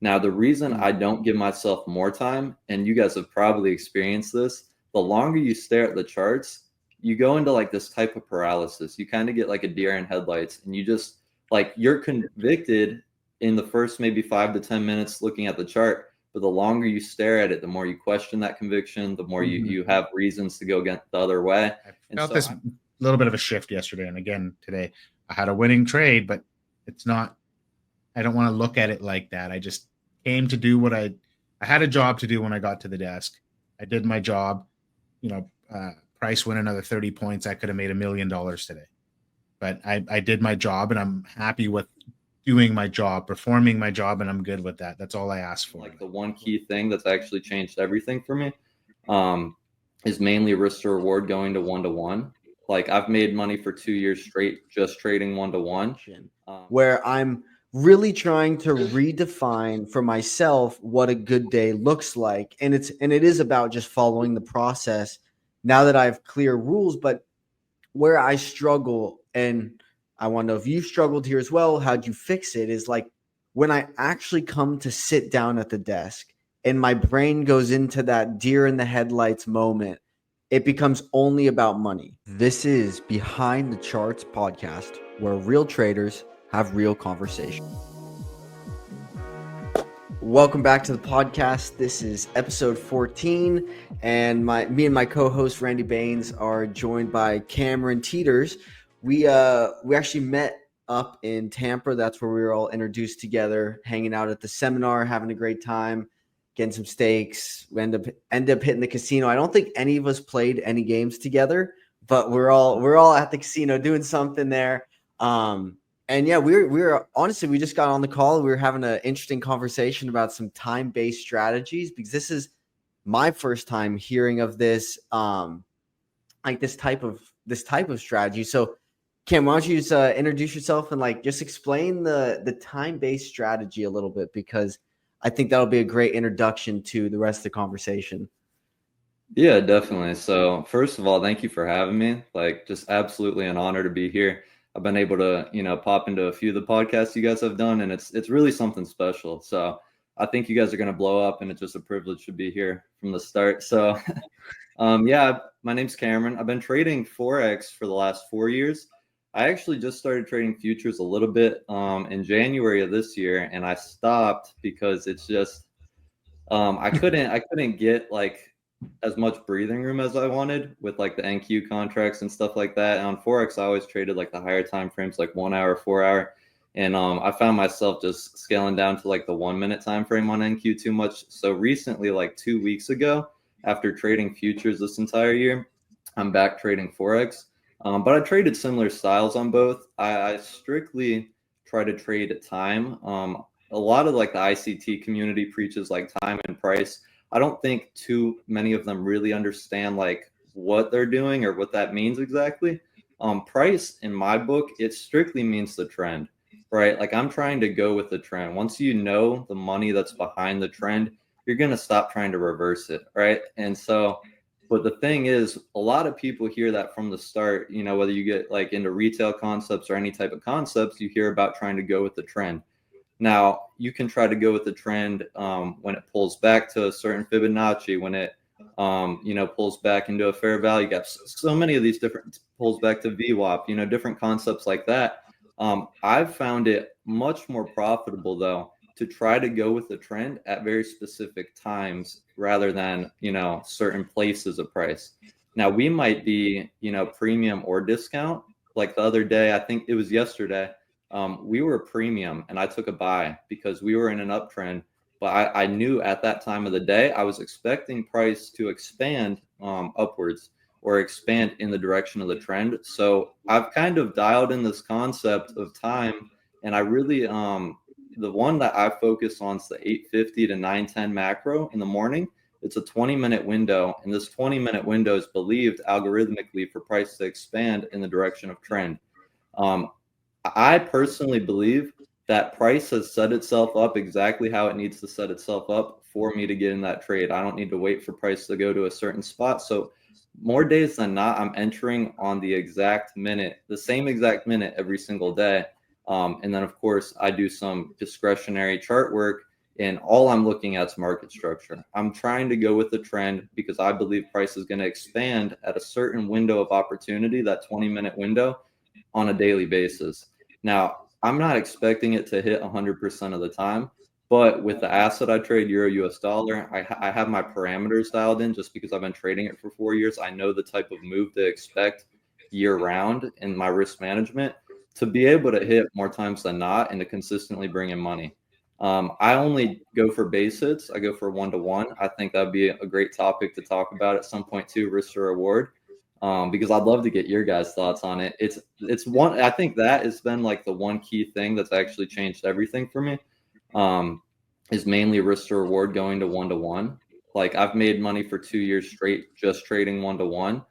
Now, the reason I don't give myself more time, and you guys have probably experienced this, the longer you stare at the charts, you go into like this type of paralysis. You kind of get like a deer in headlights, and you just like you're convicted in the first maybe 5 to 10 minutes looking at the chart. But the longer you stare at it, the more you question that conviction, the more you have reasons to go against the other way. I felt this little bit of a shift yesterday, and again today. I had a winning trade, but it's not. I don't want to look at it like that. I just came to do what I had a job to do when I got to the desk. I did my job. Price win another 30 points. I could have made $1 million today, but I did my job, and I'm happy with doing my job, performing my job, and I'm good with that. That's all I asked for. Like the one key thing that's actually changed everything for me is mainly risk to reward going to 1-to-1. Like I've made money for 2 years straight just trading 1-to-1. Where I'm really trying to redefine for myself what a good day looks like. And it is about just following the process now that I have clear rules. But where I struggle, and I want to know if you struggled here as well, how'd you fix it, is like when I actually come to sit down at the desk and my brain goes into that deer in the headlights moment, it becomes only about money. This is Behind the Charts podcast, where real traders have real conversation. Welcome back to the podcast. This is episode 14, and me and my co-host Randy Baines are joined by Cameron Teeters. We actually met up in Tampa. That's where we were all introduced together, hanging out at the seminar, having a great time, getting some steaks. We end up hitting the casino. I don't think any of us played any games together, but we're all at the casino doing something there. And yeah, we're honestly, we just got on the call. We were having an interesting conversation about some time-based strategies, because this is my first time hearing of this, like this type of strategy. So Cam, why don't you just introduce yourself and like just explain the time-based strategy a little bit, because I think that'll be a great introduction to the rest of the conversation. Yeah, definitely. So first of all, thank you for having me. Like, just absolutely an honor to be here. I've been able to, pop into a few of the podcasts you guys have done, and it's really something special. So I think you guys are going to blow up, and it's just a privilege to be here from the start. So, yeah, my name's Cameron. I've been trading forex for the last 4 years. I actually just started trading futures a little bit in January of this year, and I stopped because it's just I couldn't get like as much breathing room as I wanted with like the NQ contracts and stuff like that. And on forex, I always traded like the higher time frames, like 1 hour, 4 hour, and I found myself just scaling down to like the 1 minute time frame on NQ too much. So recently, like 2 weeks ago, after trading futures this entire year, I'm back trading forex. But I traded similar styles on both. I strictly try to trade at time. A lot of like the ICT community preaches like time and price. I don't think too many of them really understand like what they're doing or what that means exactly. Price in my book, it strictly means the trend, right? Like I'm trying to go with the trend. Once you know the money that's behind the trend, you're going to stop trying to reverse it, right? And so, but the thing is, a lot of people hear that from the start, whether you get like into retail concepts or any type of concepts, you hear about trying to go with the trend. Now, you can try to go with the trend when it pulls back to a certain Fibonacci, when it, pulls back into a fair value gap. So many of these different pulls back to VWAP, different concepts like that. I've found it much more profitable, though, to try to go with the trend at very specific times rather than, certain places of price. Now, we might be, premium or discount. Like the other day, I think it was yesterday, we were premium and I took a buy because we were in an uptrend, but I knew at that time of the day, I was expecting price to expand upwards or expand in the direction of the trend. So I've kind of dialed in this concept of time, and I really, the one that I focus on is the 850 to 910 macro in the morning. It's a 20-minute window, and this 20-minute window is believed algorithmically for price to expand in the direction of trend. I personally believe that price has set itself up exactly how it needs to set itself up for me to get in that trade. I don't need to wait for price to go to a certain spot. So more days than not, I'm entering on the exact minute, the same exact minute every single day. And then, of course, I do some discretionary chart work And all I'm looking at is market structure. I'm trying to go with the trend because I believe price is going to expand at a certain window of opportunity, that 20-minute window, on a daily basis. Now, I'm not expecting it to hit 100% of the time, but with the asset I trade, euro US dollar, I have my parameters dialed in just because I've been trading it for 4 years. I know the type of move to expect year round in my risk management to be able to hit more times than not and to consistently bring in money. I only go for base hits. I go for 1-to-1. I think that'd be a great topic to talk about at some point too, risk to reward. Because I'd love to get your guys' thoughts on it. It's one. I think that has been like the one key thing that's actually changed everything for me. Is mainly risk to reward going to 1-to-1. Like I've made money for 2 years straight just trading 1-to-1.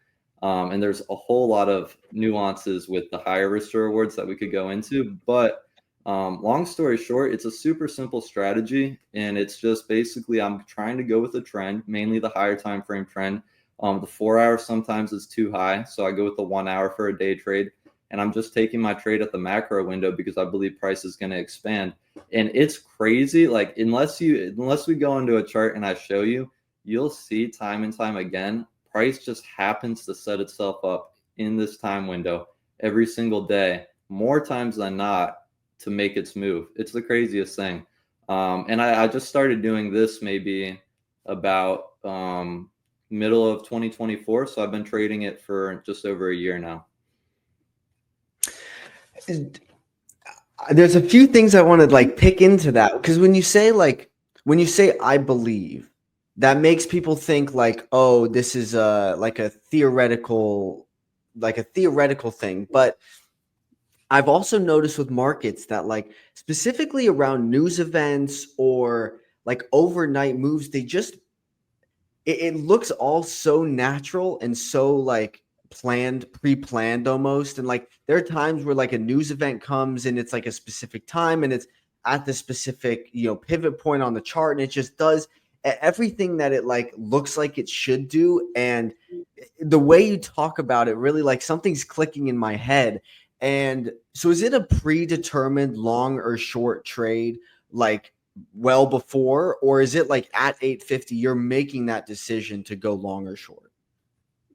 And there's a whole lot of nuances with the higher risk to rewards that we could go into. But long story short, it's a super simple strategy, and it's just basically I'm trying to go with the trend, mainly the higher time frame trend. The 4 hour sometimes is too high, so I go with the 1 hour for a day trade, and I'm just taking my trade at the macro window because I believe price is going to expand. And it's crazy, like unless we go into a chart and I show you, you'll see time and time again, price just happens to set itself up in this time window every single day, more times than not, to make its move. It's the craziest thing. And I just started doing this maybe about middle of 2024. So I've been trading it for just over a year now. There's a few things I want to like pick into that, because when you say I believe, that makes people think like, oh, this is like a theoretical thing. But I've also noticed with markets that like specifically around news events or like overnight moves, they just it looks all so natural and so like pre-planned almost. And like there are times where like a news event comes and it's like a specific time and it's at the specific, pivot point on the chart, and it just does everything that it like looks like it should do. And the way you talk about it, really like something's clicking in my head. And so is it a predetermined long or short trade like well before, or is it like at 8:50 you're making that decision to go long or short?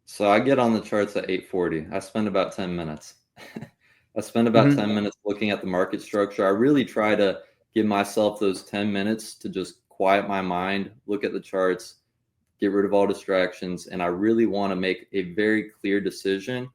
So I get on the charts at 8:40. I spend about 10 minutes. I spend about 10 minutes looking at the market structure. I really try to give myself those 10 minutes to just quiet my mind, look at the charts, get rid of all distractions, and I really want to make a very clear decision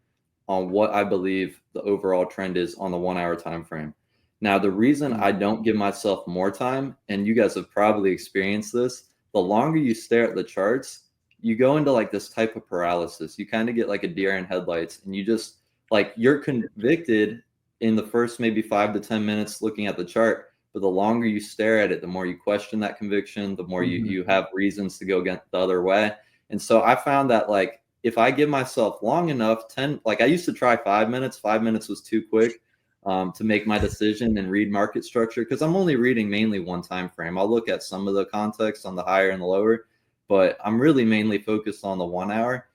on what I believe the overall trend is on the 1 hour time frame. Now, the reason I don't give myself more time, and you guys have probably experienced this, the longer you stare at the charts, you go into like this type of paralysis. You kind of get like a deer in headlights, and you just like you're convicted in the first maybe 5 to 10 minutes looking at the chart. But the longer you stare at it, the more you question that conviction, the more you have reasons to go against the other way. And so I found that like if I give myself long enough, 10, like I used to try 5 minutes, 5 minutes was too quick to make my decision and read market structure, because I'm only reading mainly one time frame. I'll look at some of the context on the higher and the lower, but I'm really mainly focused on the 1 hour.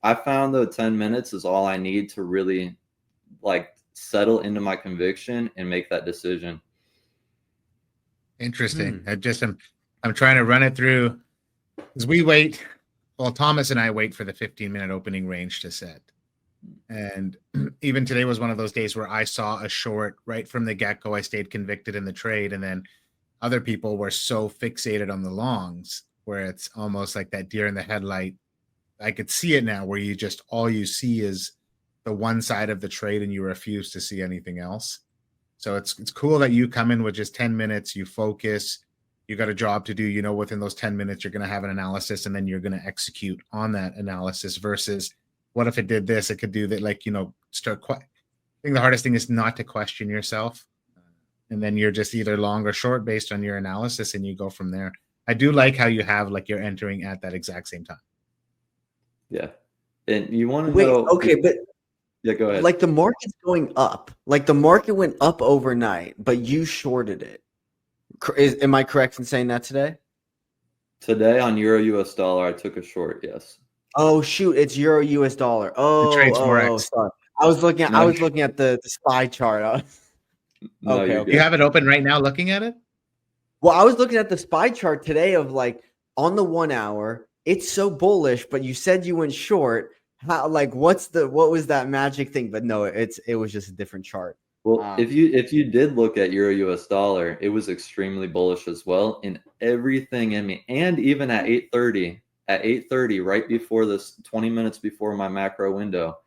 I found though 10 minutes is all I need to really like settle into my conviction and make that decision. Interesting. I'm trying to run it through because we wait. Well, Thomas and I wait for the 15-minute opening range to set. And even today was one of those days where I saw a short right from the get-go. I stayed convicted in the trade. And then other people were so fixated on the longs where it's almost like that deer in the headlight. I could see it now where all you see is the one side of the trade and you refuse to see anything else. So it's cool that you come in with just 10 minutes, you focus, you got a job to do, within those 10 minutes, you're going to have an analysis and then you're going to execute on that analysis versus what if it did this, it could do that. Like, I think the hardest thing is not to question yourself. And then you're just either long or short based on your analysis and you go from there. I do like how you have like you're entering at that exact same time. Yeah. And you want to Wait, know. okay, but yeah, go ahead. like the market's going up, like the market went up overnight, but you shorted it. Am I correct in saying that today? Today on euro US dollar, I took a short. Yes. Oh shoot, it's euro US dollar. Forex. Sorry. I was looking at the SPY chart. No, Okay. you're good. You have it open right now looking at it? Well, I was looking at the SPY chart today of like on the 1 hour, it's so bullish, but you said you went short. How, like, what was that magic thing? But no, it was just a different chart. Well, if you did look at Euro US dollar, it was extremely bullish as well in everything in me. And even at 8:30, right before this 20 minutes before my macro window,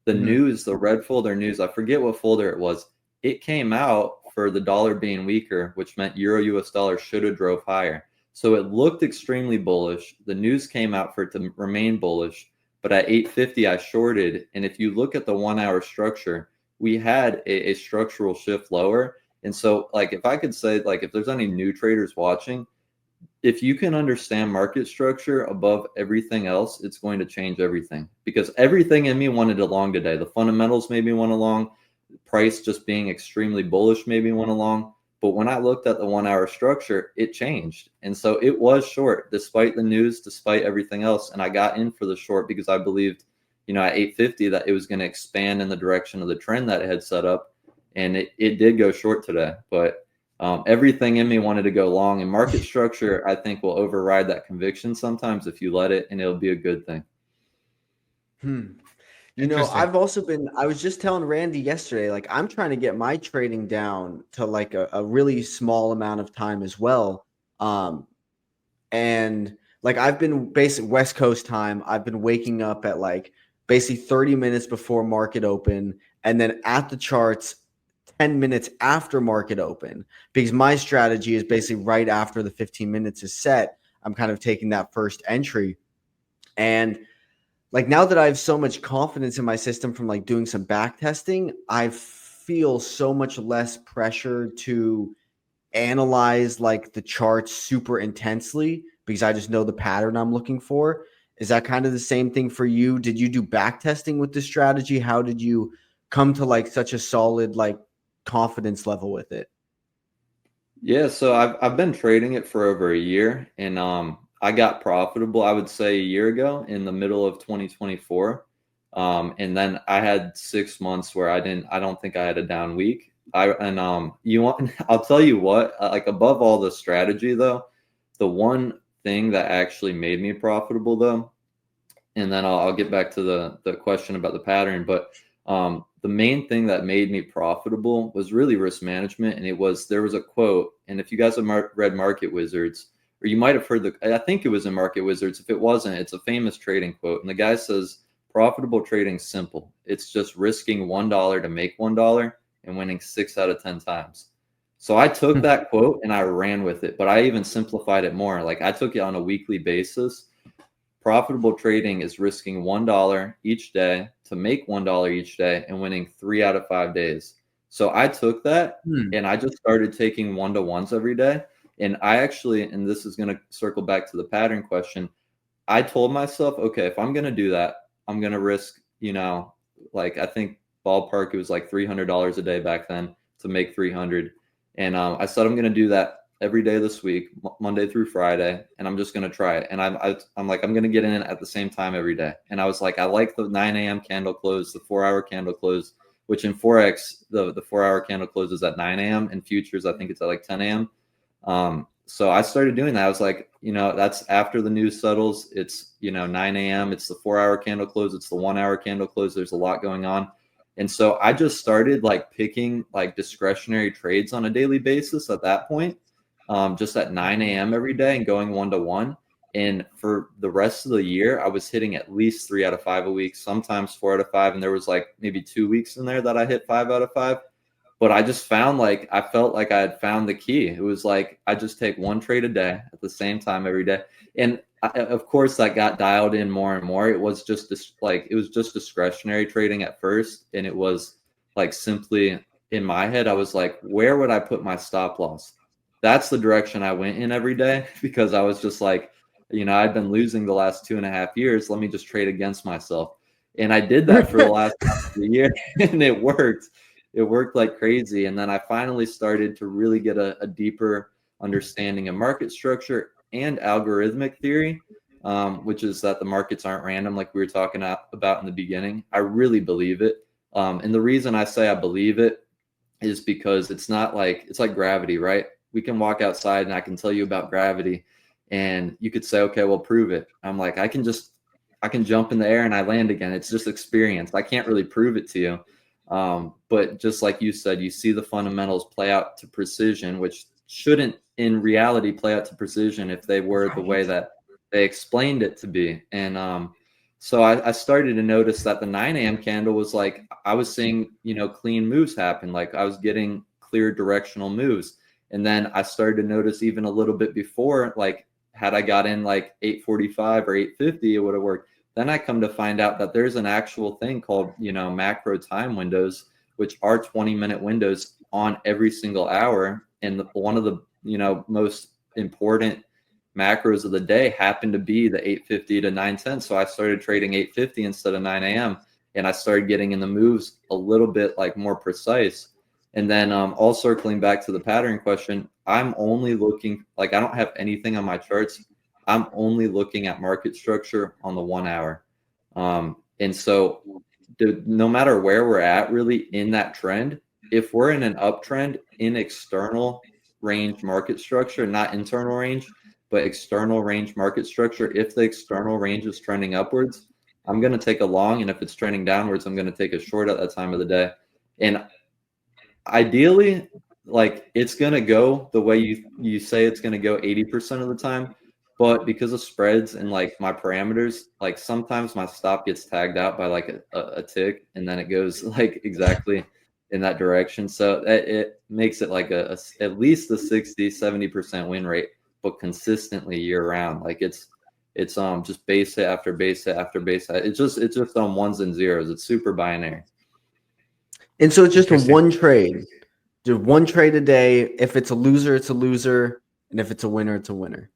the news, the red folder news, I forget what folder it was. It came out for the dollar being weaker, which meant Euro US dollar should have drove higher. So it looked extremely bullish. The news came out for it to remain bullish, but at 8:50 I shorted. And if you look at the 1 hour structure, we had a structural shift lower. And so, like, if I could say, like, if there's any new traders watching, if you can understand market structure above everything else, it's going to change everything, because everything in me wanted a long today. The fundamentals made me want a long. Price just being extremely bullish made me want a long. But when I looked at the 1 hour structure, it changed. And so it was short despite the news, despite everything else. And I got in for the short because I believed, at 8:50 that it was going to expand in the direction of the trend that it had set up. And it did go short today. But everything in me wanted to go long, and market structure, I think, will override that conviction sometimes if you let it, and it'll be a good thing. I was just telling Randy yesterday, like, I'm trying to get my trading down to like a really small amount of time as well. And like, I've been basically West Coast time. I've been waking up at like basically 30 minutes before market open, and then at the charts 10 minutes after market open, because my strategy is basically right after the 15 minutes is set, I'm kind of taking that first entry. And like, now that I have so much confidence in my system from like doing some back testing, I feel so much less pressure to analyze like the charts super intensely, because I just know the pattern I'm looking for. Is that kind of the same thing for you? Did you do back testing with this strategy? How did you come to like such a solid like confidence level with it? Yeah, so I've been trading it for over a year, and I got profitable, I would say, a year ago in the middle of 2024. And then I had 6 months where I don't think I had a down week. I'll tell you what, like, above all the strategy though, the one thing that actually made me profitable though, and then I'll get back to the question about the pattern, but the main thing that made me profitable was really risk management. And there was a quote, and if you guys have read Market Wizards, or you might have heard I think it was in Market Wizards. If it wasn't, it's a famous trading quote. And the guy says, profitable trading simple. It's just risking $1 to make $1 and winning 6 out of 10 times. So I took that quote and I ran with it, but I even simplified it more. Like, I took it on a weekly basis. Profitable trading is risking $1 each day to make $1 each day and winning 3 out of 5 days. So I took that and I just started taking 1-to-1s every day. And I actually, and this is going to circle back to the pattern question, I told myself, okay, if I'm going to do that, I'm going to risk, like, I think ballpark, it was like $300 a day back then to make 300. And I said, I'm going to do that every day this week, Monday through Friday, and I'm just going to try it. And I'm like, I'm going to get in at the same time every day. And I was like, I like the 9 a.m. candle close, the 4-hour candle close, which in forex, the 4-hour candle closes at 9 a.m. In futures, I think it's at like 10 a.m. So I started doing that. I was like, that's after the news settles. It's, 9 a.m. It's the 4-hour candle close. It's the 1-hour candle close. There's a lot going on. And so I just started like picking like discretionary trades on a daily basis at that point, just at 9 a.m. every day and going 1-to-1. And for the rest of the year, I was hitting at least 3 out of 5 a week, sometimes 4 out of 5. And there was like maybe 2 weeks in there that I hit 5 out of 5. But I just found, like, I felt like I had found the key. It was like, I just take one trade a day at the same time every day. And of course, that got dialed in more and more. It was just discretionary trading at first. And it was like, simply in my head, I was like, where would I put my stop loss? That's the direction I went in every day, because I was just like, I'd been losing the last 2.5 years. Let me just trade against myself. And I did that for the last half of the year, and it worked. It worked like crazy. And then I finally started to really get a deeper understanding of market structure and algorithmic theory, which is that the markets aren't random, like we were talking about in the beginning. I really believe it. And the reason I say I believe it is because it's like gravity, right? we can walk outside and I can tell you about gravity, and you could say, okay, well, prove it. I'm like, I can jump in the air and I land again. It's just experience. I can't really prove it to you. But just like you said, you see the fundamentals play out to precision, which shouldn't in reality play out to precision if they were the way that they explained it to be. And so I started to notice that the 9 a.m. candle was like, I was seeing, clean moves happen. Like I was getting clear directional moves. And then I started to notice even a little bit before, like had I got in like 8:45 or 8:50, it would have worked. Then I come to find out that there's an actual thing called, macro time windows, which are 20-minute windows on every single hour. And one of the, most important macros of the day happened to be the 8:50 to 9:10. So I started trading 8:50 instead of 9 a.m. And I started getting in the moves a little bit like more precise. And then all circling back to the pattern question, I'm only looking, like I don't have anything on my charts. I'm only looking at market structure on the 1 hour. And so no matter where we're at really in that trend, if we're in an uptrend in external range market structure, not internal range, but external range market structure, if the external range is trending upwards, I'm going to take a long. And if it's trending downwards, I'm going to take a short at that time of the day. And ideally, like it's going to go the way you say it's going to go 80% of the time. But because of spreads and like my parameters, like sometimes my stop gets tagged out by like a tick and then it goes like exactly in that direction. So it makes it like at least a 60-70% win rate, but consistently year round. Like it's just base hit after base hit after base hit. It's just on ones and zeros. It's super binary. And so it's just a one trade. Do one trade a day. If it's a loser, it's a loser. And if it's a winner, it's a winner.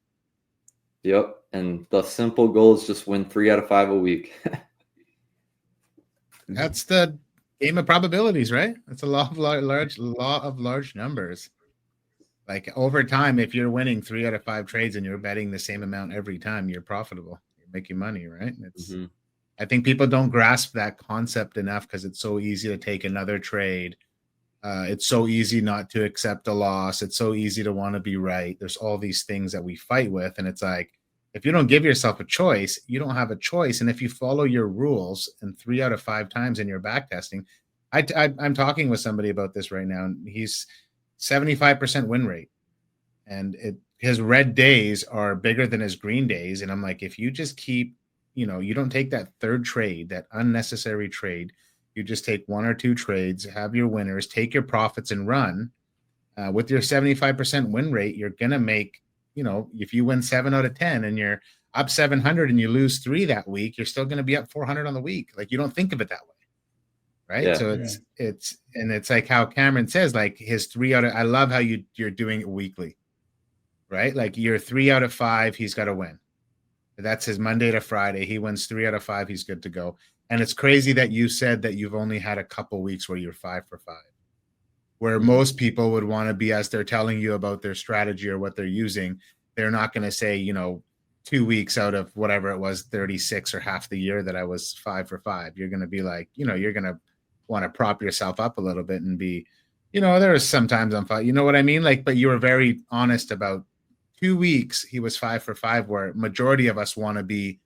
Yep. And the simple goal is just win 3 out of 5 a week. That's the game of probabilities, right? It's a law of large numbers. Like over time, if you're winning 3 out of 5 trades and you're betting the same amount every time, you're profitable. You're making money, right? It's I think people don't grasp that concept enough because it's so easy to take another trade. It's so easy not to accept a loss. It's so easy to want to be right. There's all these things that we fight with. And it's like, if you don't give yourself a choice, you don't have a choice. And if you follow your rules and 3 out of 5 times in your back testing, I'm talking with somebody about this right now. And he's 75% win rate. And his red days are bigger than his green days. And I'm like, if you just keep, you don't take that third trade, that unnecessary trade, you just take 1 or 2 trades, have your winners, take your profits and run. With your 75% win rate, you're going to make, if you win 7 out of 10 and you're up 700 and you lose 3 that week, you're still going to be up 400 on the week. Like you don't think of it that way. Right. Yeah. So it's like how Cameron says, like his 3 out of, I love how you're doing it weekly, right? Like you're 3 out of 5, he's got to win. That's his Monday to Friday. He wins 3 out of 5. He's good to go. And it's crazy that you said that you've only had a couple weeks where you're 5 for 5, where most people would want to be, as they're telling you about their strategy or what they're using, they're not going to say, 2 weeks out of whatever it was, 36 or half the year that I was 5 for 5. You're going to be like, you're going to want to prop yourself up a little bit and be, there was sometimes I'm 5, you know what I mean? Like, but you were very honest about 2 weeks. He was 5 for 5, where majority of us want to be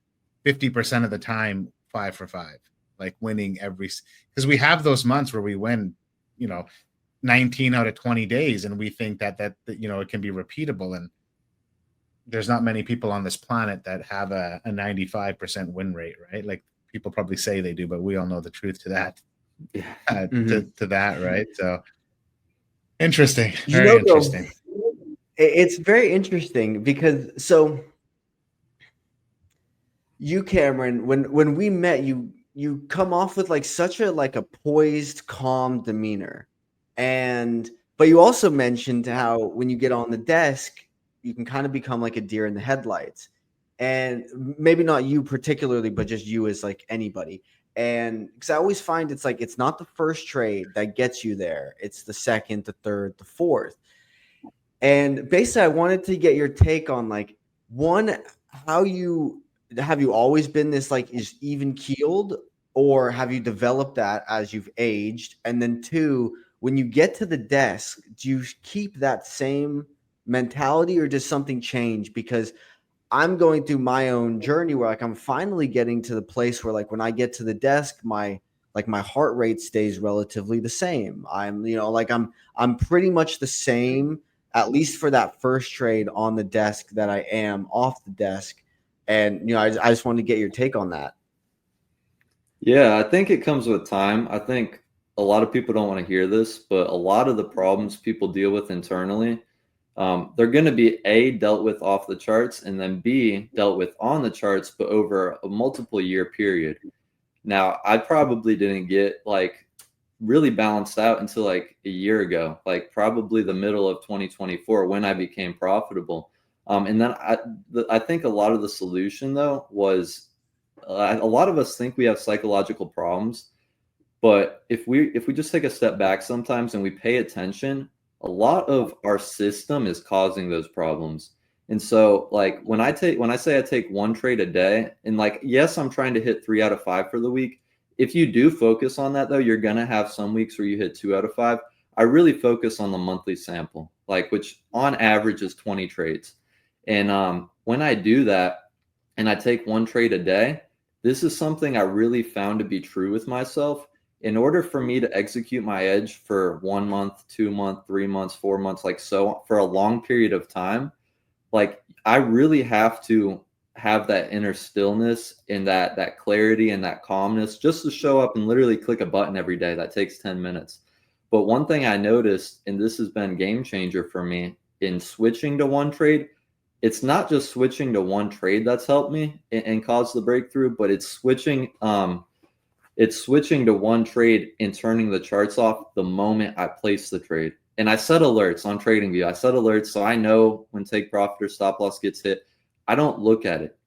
50% of the time 5 for 5, like winning because we have those months where we win, 19 out of 20 days. And we think that it can be repeatable. And there's not many people on this planet that have a 95% win rate, right? Like people probably say they do, but we all know the truth to that, to that. Right. So interesting. Very interesting. It's very interesting because you, Cameron, when we met, you come off with like such a poised, calm demeanor. But you also mentioned how when you get on the desk, you can kind of become like a deer in the headlights. And maybe not you particularly, but just you as like anybody. And because I always find it's like it's not the first trade that gets you there. It's the second, the third, the fourth. And basically, I wanted to get your take on like one, have you always been this like is even keeled, or have you developed that as you've aged? And then 2, when you get to the desk, do you keep that same mentality, or does something change? Because I'm going through my own journey where like I'm finally getting to the place where like when I get to the desk, my heart rate stays relatively the same. I'm, like I'm pretty much the same, at least for that first trade on the desk, that I am off the desk. And I just wanted to get your take on that. Yeah, I think it comes with time. I think a lot of people don't want to hear this, but a lot of the problems people deal with internally, they're going to be A, dealt with off the charts, and then B, dealt with on the charts, but over a multiple year period. Now, I probably didn't get like really balanced out until like a year ago, like probably the middle of 2024 when I became profitable. And then I think a lot of the solution though was a lot of us think we have psychological problems, but if we just take a step back sometimes and we pay attention, a lot of our system is causing those problems. And so like when I say I take one trade a day, and like yes, I'm trying to hit 3 out of 5 for the week. If you do focus on that though, you're going to have some weeks where you hit 2 out of 5. I really focus on the monthly sample, like which on average is 20 trades. And when I do that and I take one trade a day, this is something I really found to be true with myself. In order for me to execute my edge for 1 month, 2 months, 3 months, 4 months, like so for a long period of time, like I really have to have that inner stillness and that clarity and that calmness just to show up and literally click a button every day. That takes 10 minutes. But one thing I noticed, and this has been game changer for me in switching to one trade, it's not just switching to one trade that's helped me and caused the breakthrough, but it's switching to one trade and turning the charts off the moment I place the trade. And I set alerts on TradingView. I set alerts so I know when take profit or stop loss gets hit. I don't look at it.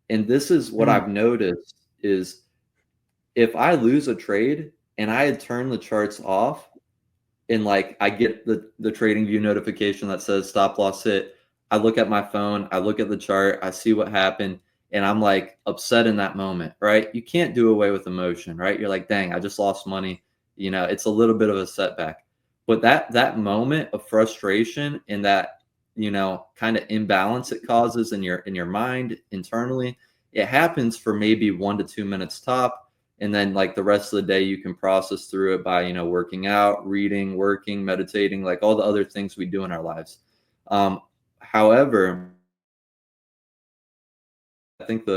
And this is what I've noticed is if I lose a trade and I had turned the charts off and like I get the TradingView notification that says stop loss hit, I look at my phone, I look at the chart, I see what happened, and I'm like upset in that moment, right? You can't do away with emotion, right? You're like, dang, I just lost money. It's a little bit of a setback. But that moment of frustration and that, kind of imbalance it causes in your mind internally, it happens for maybe 1 to 2 minutes top. And then like the rest of the day, you can process through it by, working out, reading, working, meditating, like all the other things we do in our lives. However, I think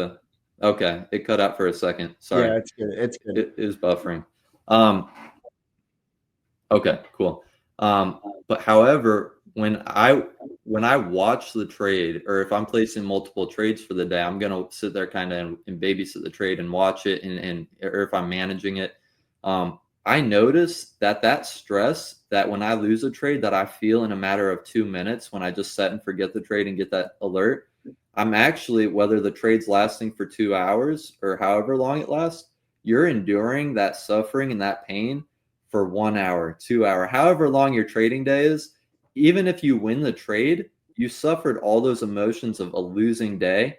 okay, it cut out for a second. Sorry. Yeah, it's good. It's good. It is buffering. Okay, cool. But however, when I watch the trade, or if I'm placing multiple trades for the day, I'm gonna sit there kind of and babysit the trade and watch it, and or if I'm managing it, I notice that stress that when I lose a trade that I feel in a matter of 2 minutes when I just set and forget the trade and get that alert, I'm actually, whether the trade's lasting for 2 hours or however long it lasts, you're enduring that suffering and that pain for 1 hour, 2 hour, however long your trading day is. Even if you win the trade, you suffered all those emotions of a losing day,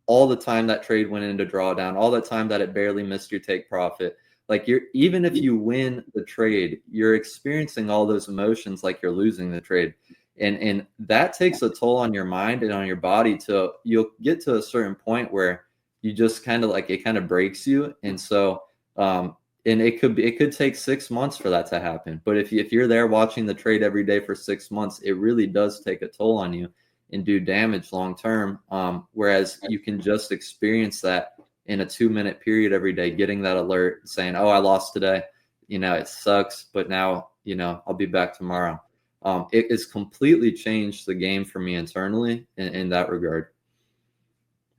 all the time that trade went into drawdown, all the time that it barely missed your take profit. Like even if you win the trade, you're experiencing all those emotions like you're losing the trade. And that takes a toll on your mind and on your body you'll get to a certain point where you just kind of like, it kind of breaks you. And so, and it could take 6 months for that to happen. But if you're there watching the trade every day for 6 months, it really does take a toll on you and do damage long term. Whereas you can just experience that in a 2-minute period every day, getting that alert saying, oh, I lost today. It sucks, but now, I'll be back tomorrow. It has completely changed the game for me internally in that regard.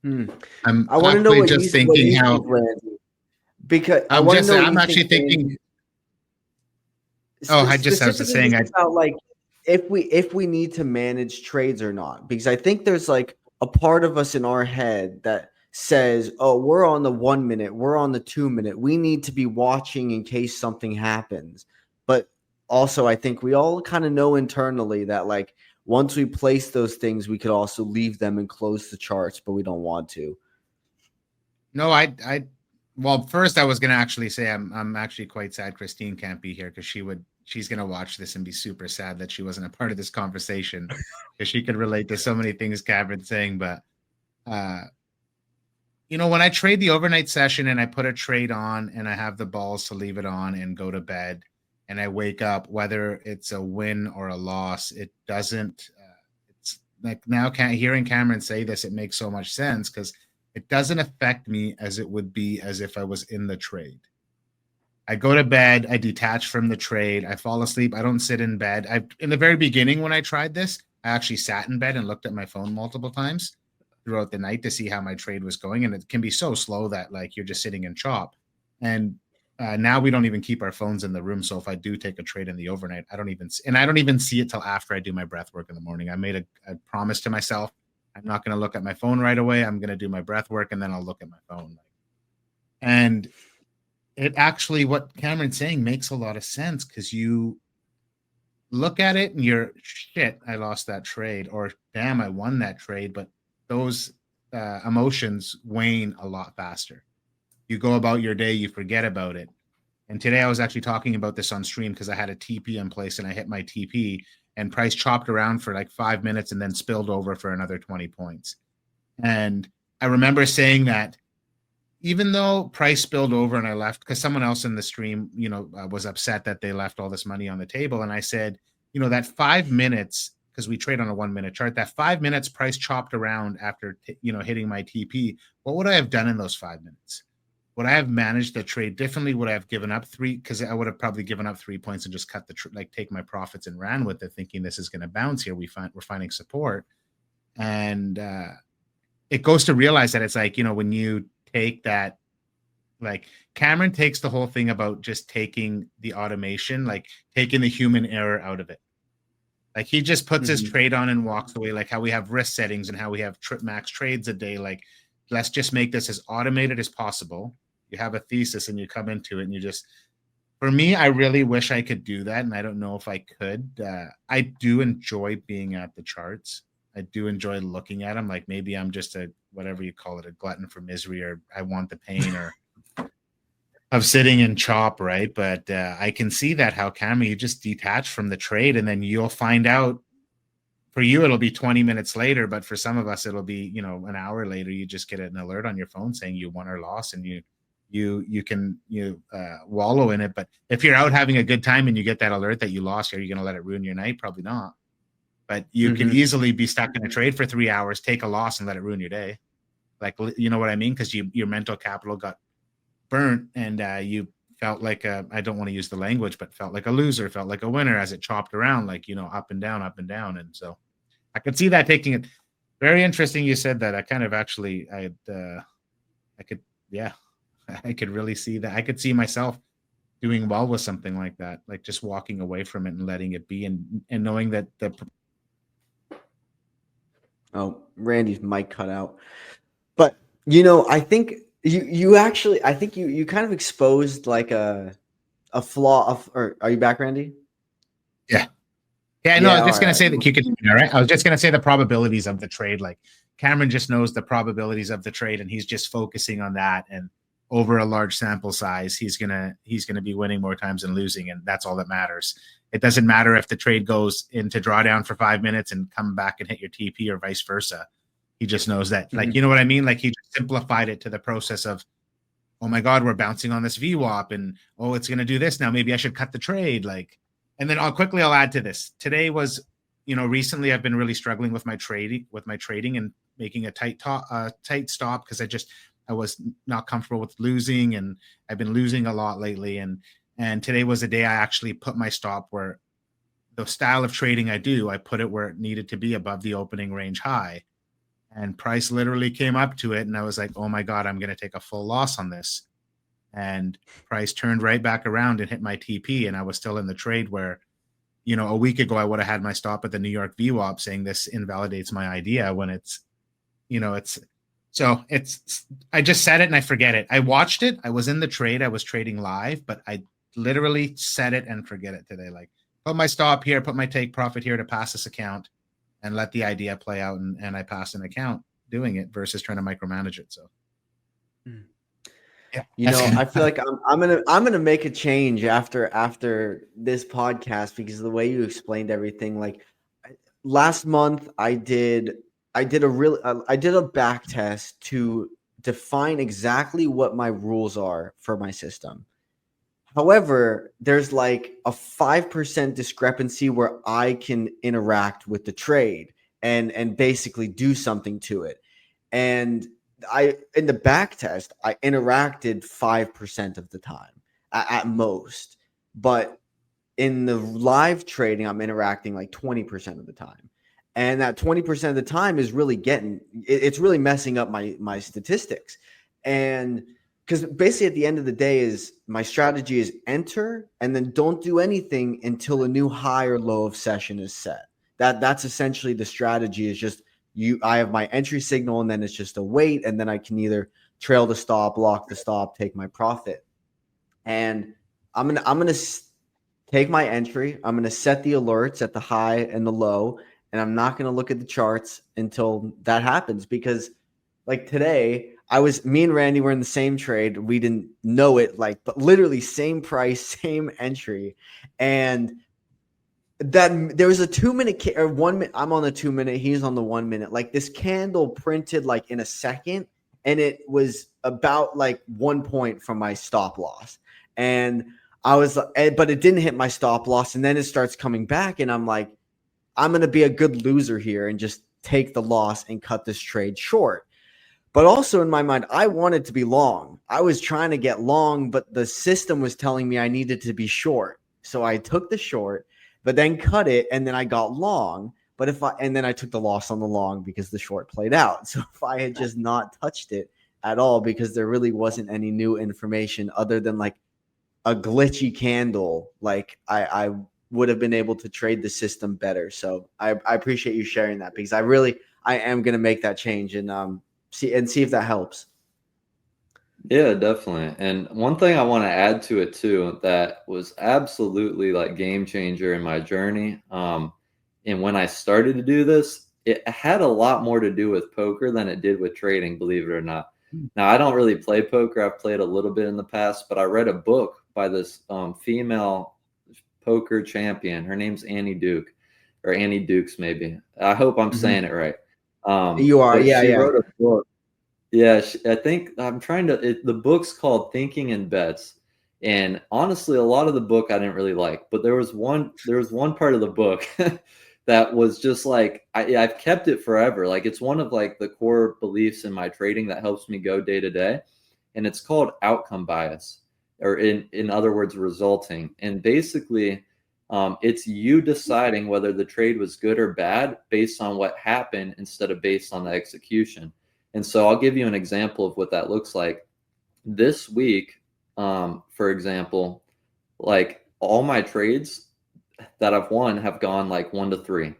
I'm I want to know what just you thinking think, how Randy, because I want to know what I'm you actually think, thinking. Oh, I was just saying, about like if we need to manage trades or not, because I think there's like a part of us in our head that says, oh, we're on the 1 minute, we're on the 2 minute, we need to be watching in case something happens. But also I think we all kind of know internally that like once we place those things, we could also leave them and close the charts, but we don't want to. No, well, first I was going to actually say I'm actually quite sad Christine can't be here because she's going to watch this and be super sad that she wasn't a part of this conversation because she could relate to so many things Cameron's saying. But, when I trade the overnight session and I put a trade on and I have the balls to leave it on and go to bed and I wake up, whether it's a win or a loss, it doesn't, it's like now hearing Cameron say this, it makes so much sense because it doesn't affect me as it would be as if I was in the trade. I go to bed, I detach from the trade, I fall asleep, I don't sit in bed. In the very beginning when I tried this, I actually sat in bed and looked at my phone multiple times throughout the night to see how my trade was going. And it can be so slow that like you're just sitting in chop. And now we don't even keep our phones in the room. So if I do take a trade in the overnight, I don't even see it till after I do my breath work in the morning. I made a promise to myself. I'm not going to look at my phone right away. I'm going to do my breath work and then I'll look at my phone. And it actually, what Cameron's saying makes a lot of sense because you look at it and you're, shit, I lost that trade, or damn, I won that trade. But those emotions wane a lot faster. You go about your day, you forget about it. And today I was actually talking about this on stream because I had a TP in place and I hit my TP and price chopped around for like 5 minutes and then spilled over for another 20 points. And I remember saying that even though price spilled over and I left because someone else in the stream, was upset that they left all this money on the table. And I said, that 5 minutes, because we trade on a 1 minute chart, that 5 minutes price chopped around after, hitting my TP. What would I have done in those 5 minutes? Would I have managed the trade differently? Would I have given up 3? Because I would have probably given up 3 points and just cut take my profits and ran with it, thinking this is going to bounce here. We're finding support. And it goes to realize that it's like, when you take that, like Cameron takes the whole thing about just taking the automation, like taking the human error out of it. Like he just puts his trade on and walks away, like how we have risk settings and how we have max trades a day. Like, let's just make this as automated as possible. You have a thesis and you come into it and you just, for me, I really wish I could do that. And I don't know if I could. I do enjoy being at the charts. I do enjoy looking at them. Like maybe I'm just a, whatever you call it, a glutton for misery, or I want the pain or of sitting in chop, right? But I can see that how Cameron, you just detach from the trade and then you'll find out. For you, it'll be 20 minutes later, but for some of us, it'll be, an hour later. You just get an alert on your phone saying you won or lost, and you can wallow in it. But if you're out having a good time and you get that alert that you lost, are you going to let it ruin your night? Probably not. But you can easily be stuck in a trade for 3 hours, take a loss, and let it ruin your day. Like, you know what I mean? Because your mental capital got burnt, and you felt like I don't want to use the language, but felt like a loser, felt like a winner as it chopped around, like, up and down, up and down. And so I could see that taking it. Very interesting. You said that. I kind of actually, I could really see that. I could see myself doing well with something like that, like just walking away from it and letting it be, and knowing that Randy's mic cut out. But I think you kind of exposed like a flaw of, or are you back, Randy? Yeah, no, I was just going to say that you could, right? I was just going to say the probabilities of the trade. Like Cameron just knows the probabilities of the trade and he's just focusing on that. And over a large sample size, he's going to be winning more times than losing. And that's all that matters. It doesn't matter if the trade goes into drawdown for 5 minutes and come back and hit your TP or vice versa. He just knows that, like, you know what I mean? Like he just simplified it to the process of, oh my God, we're bouncing on this VWAP and, oh, it's going to do this. Now maybe I should cut the trade. Like, and then I'll add to this. Today was, recently I've been really struggling with my trading and making a tight stop because I was not comfortable with losing, and I've been losing a lot lately. And today was a day I actually put my stop where the style of trading I do, I put it where it needed to be above the opening range high, and price literally came up to it. And I was like, oh my God, I'm going to take a full loss on this. And price turned right back around and hit my TP. And I was still in the trade where, a week ago, I would have had my stop at the New York VWAP saying this invalidates my idea, when I just said it and I forget it. I watched it. I was in the trade. I was trading live, but I literally said it and forget it today. Like, put my stop here, put my take profit here to pass this account and let the idea play out. And I passed an account doing it versus trying to micromanage it. So. Yeah. You know, I feel like I'm gonna make a change after this podcast because of the way you explained everything. Like last month, I did a back test to define exactly what my rules are for my system. However, there's like a 5% discrepancy where I can interact with the trade and basically do something to it. And I in the back test, I interacted 5% of the time at most. But in the live trading, I'm interacting like 20% of the time. And that 20% of the time is really it's really messing up my statistics. And because basically at the end of the day is my strategy is enter and then don't do anything until a new high or low of session is set. That's essentially the strategy is just I have my entry signal and then it's just a wait and then I can either trail the stop, lock the stop, take my profit. And I'm gonna take my entry. I'm going to set the alerts at the high and the low, and I'm not going to look at the charts until that happens because, like today, me and Randy were in the same trade. We didn't know it, like, but literally same price, same entry, and that there was a 2 minute or 1 minute. I'm on the 2 minute. He's on the 1 minute. Like this candle printed like in a second, and it was about like 1 point from my stop loss, and I was, but it didn't hit my stop loss, and then it starts coming back, and I'm like, I'm gonna be a good loser here and just take the loss and cut this trade short. But also in my mind, I wanted to be long. I was trying to get long, but the system was telling me I needed to be short. So I took the short, but then cut it, and then I got long. And then I took the loss on the long because the short played out. So if I had just not touched it at all, because there really wasn't any new information other than like a glitchy candle, like I would have been able to trade the system better. So I appreciate you sharing that because I am going to make that change and see if that helps. Yeah, definitely. And one thing I want to add to it too that was absolutely like game changer in my journey. And when I started to do this, it had a lot more to do with poker than it did with trading, believe it or not. Now, I don't really play poker. I've played a little bit in the past, but I read a book by this female poker champion. Her name's Annie Duke, or Annie Dukes, maybe. I hope I'm saying it right. You are, But yeah, she yeah. wrote a book. Yeah, I think I'm trying to. The book's called Thinking in Bets, and honestly, a lot of the book I didn't really like, but there was one part of the book that was just like I've kept it forever. Like it's one of like the core beliefs in my trading that helps me go day to day, and it's called outcome bias, or in other words, resulting. And basically, it's you deciding whether the trade was good or bad based on what happened instead of based on the execution. And so I'll give you an example of what that looks like. This week, for example, like all my trades that I've won have gone like 1 to 3,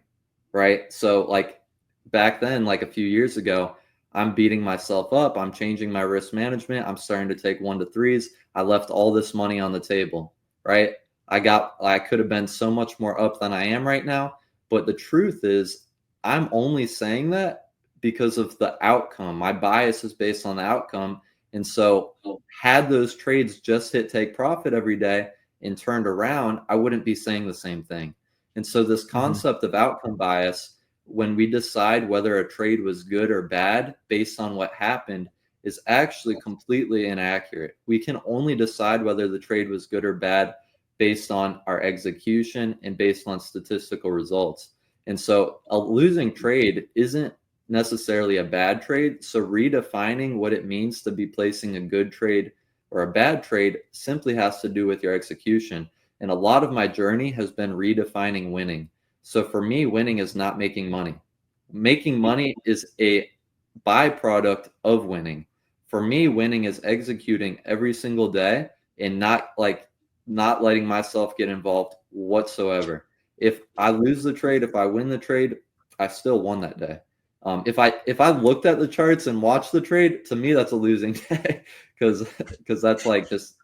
right? So like back then, like a few years ago, I'm beating myself up. I'm changing my risk management. I'm starting to take 1 to 3s. I left all this money on the table, right? I could have been so much more up than I am right now. But the truth is, I'm only saying that because of the outcome. My bias is based on the outcome. And so, had those trades just hit take profit every day and turned around, I wouldn't be saying the same thing. And so, this concept of outcome bias, when we decide whether a trade was good or bad based on what happened, is actually completely inaccurate. We can only decide whether the trade was good or bad based on our execution and based on statistical results. And so a losing trade isn't necessarily a bad trade. So redefining what it means to be placing a good trade or a bad trade simply has to do with your execution. And a lot of my journey has been redefining winning. So for me, winning is not making money. Making money is a byproduct of winning. For me, winning is executing every single day and not letting myself get involved whatsoever. If I lose the trade, if I win the trade, I still won that day. If I looked at the charts and watched the trade, to me that's a losing day because that's like just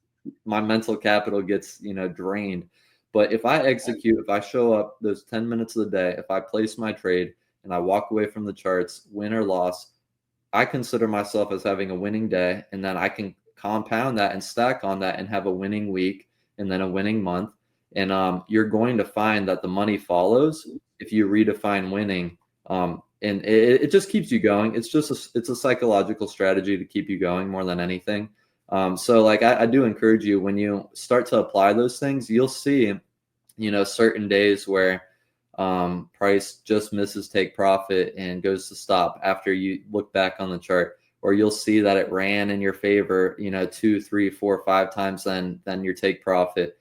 my mental capital gets drained. But if I execute, if I show up those 10 minutes of the day, if I place my trade and I walk away from the charts, win or loss, I consider myself as having a winning day, and then I can compound that and stack on that and have a winning week and then a winning month. And you're going to find that the money follows if you redefine winning. And it just keeps you going. It's just it's a psychological strategy to keep you going more than anything. So like I do encourage you, when you start to apply those things, you'll see, certain days where price just misses take profit and goes to stop after you look back on the chart, or you'll see that it ran in your favor, 2, 3, 4, 5 times than your take profit.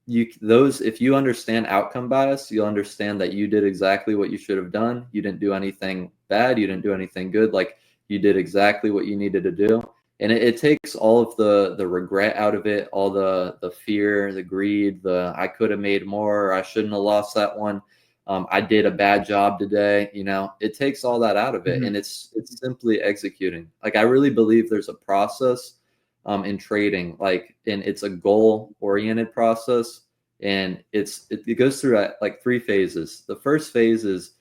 If you understand outcome bias, you'll understand that you did exactly what you should have done. You didn't do anything bad. You didn't do anything good. Like, you did exactly what you needed to do. And it takes all of the regret out of it, all the fear, the greed, I could have made more, or I shouldn't have lost that one. I did a bad job today. It takes all that out of it. And it's simply executing. Like, I really believe there's a process in trading, and it's a goal oriented process. And it goes through like 3 phases. The first phase is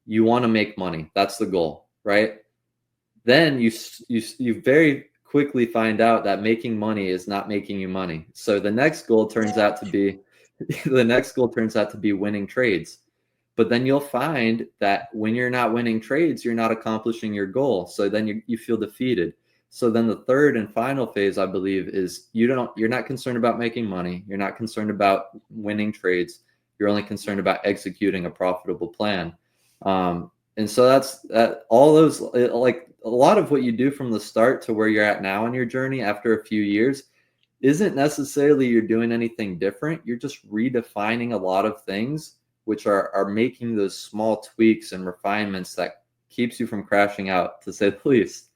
you want to make money. That's the goal, right? Then you very quickly find out that making money is not making you money. So the next goal turns out to be winning trades. But then you'll find that when you're not winning trades, you're not accomplishing your goal. So then you feel defeated. So then the third and final phase, I believe, is you're not concerned about making money. You're not concerned about winning trades. You're only concerned about executing a profitable plan. And so that's all those, like a lot of what you do from the start to where you're at now in your journey after a few years isn't necessarily you're doing anything different. You're just redefining a lot of things, which are making those small tweaks and refinements that keeps you from crashing out, to say the least.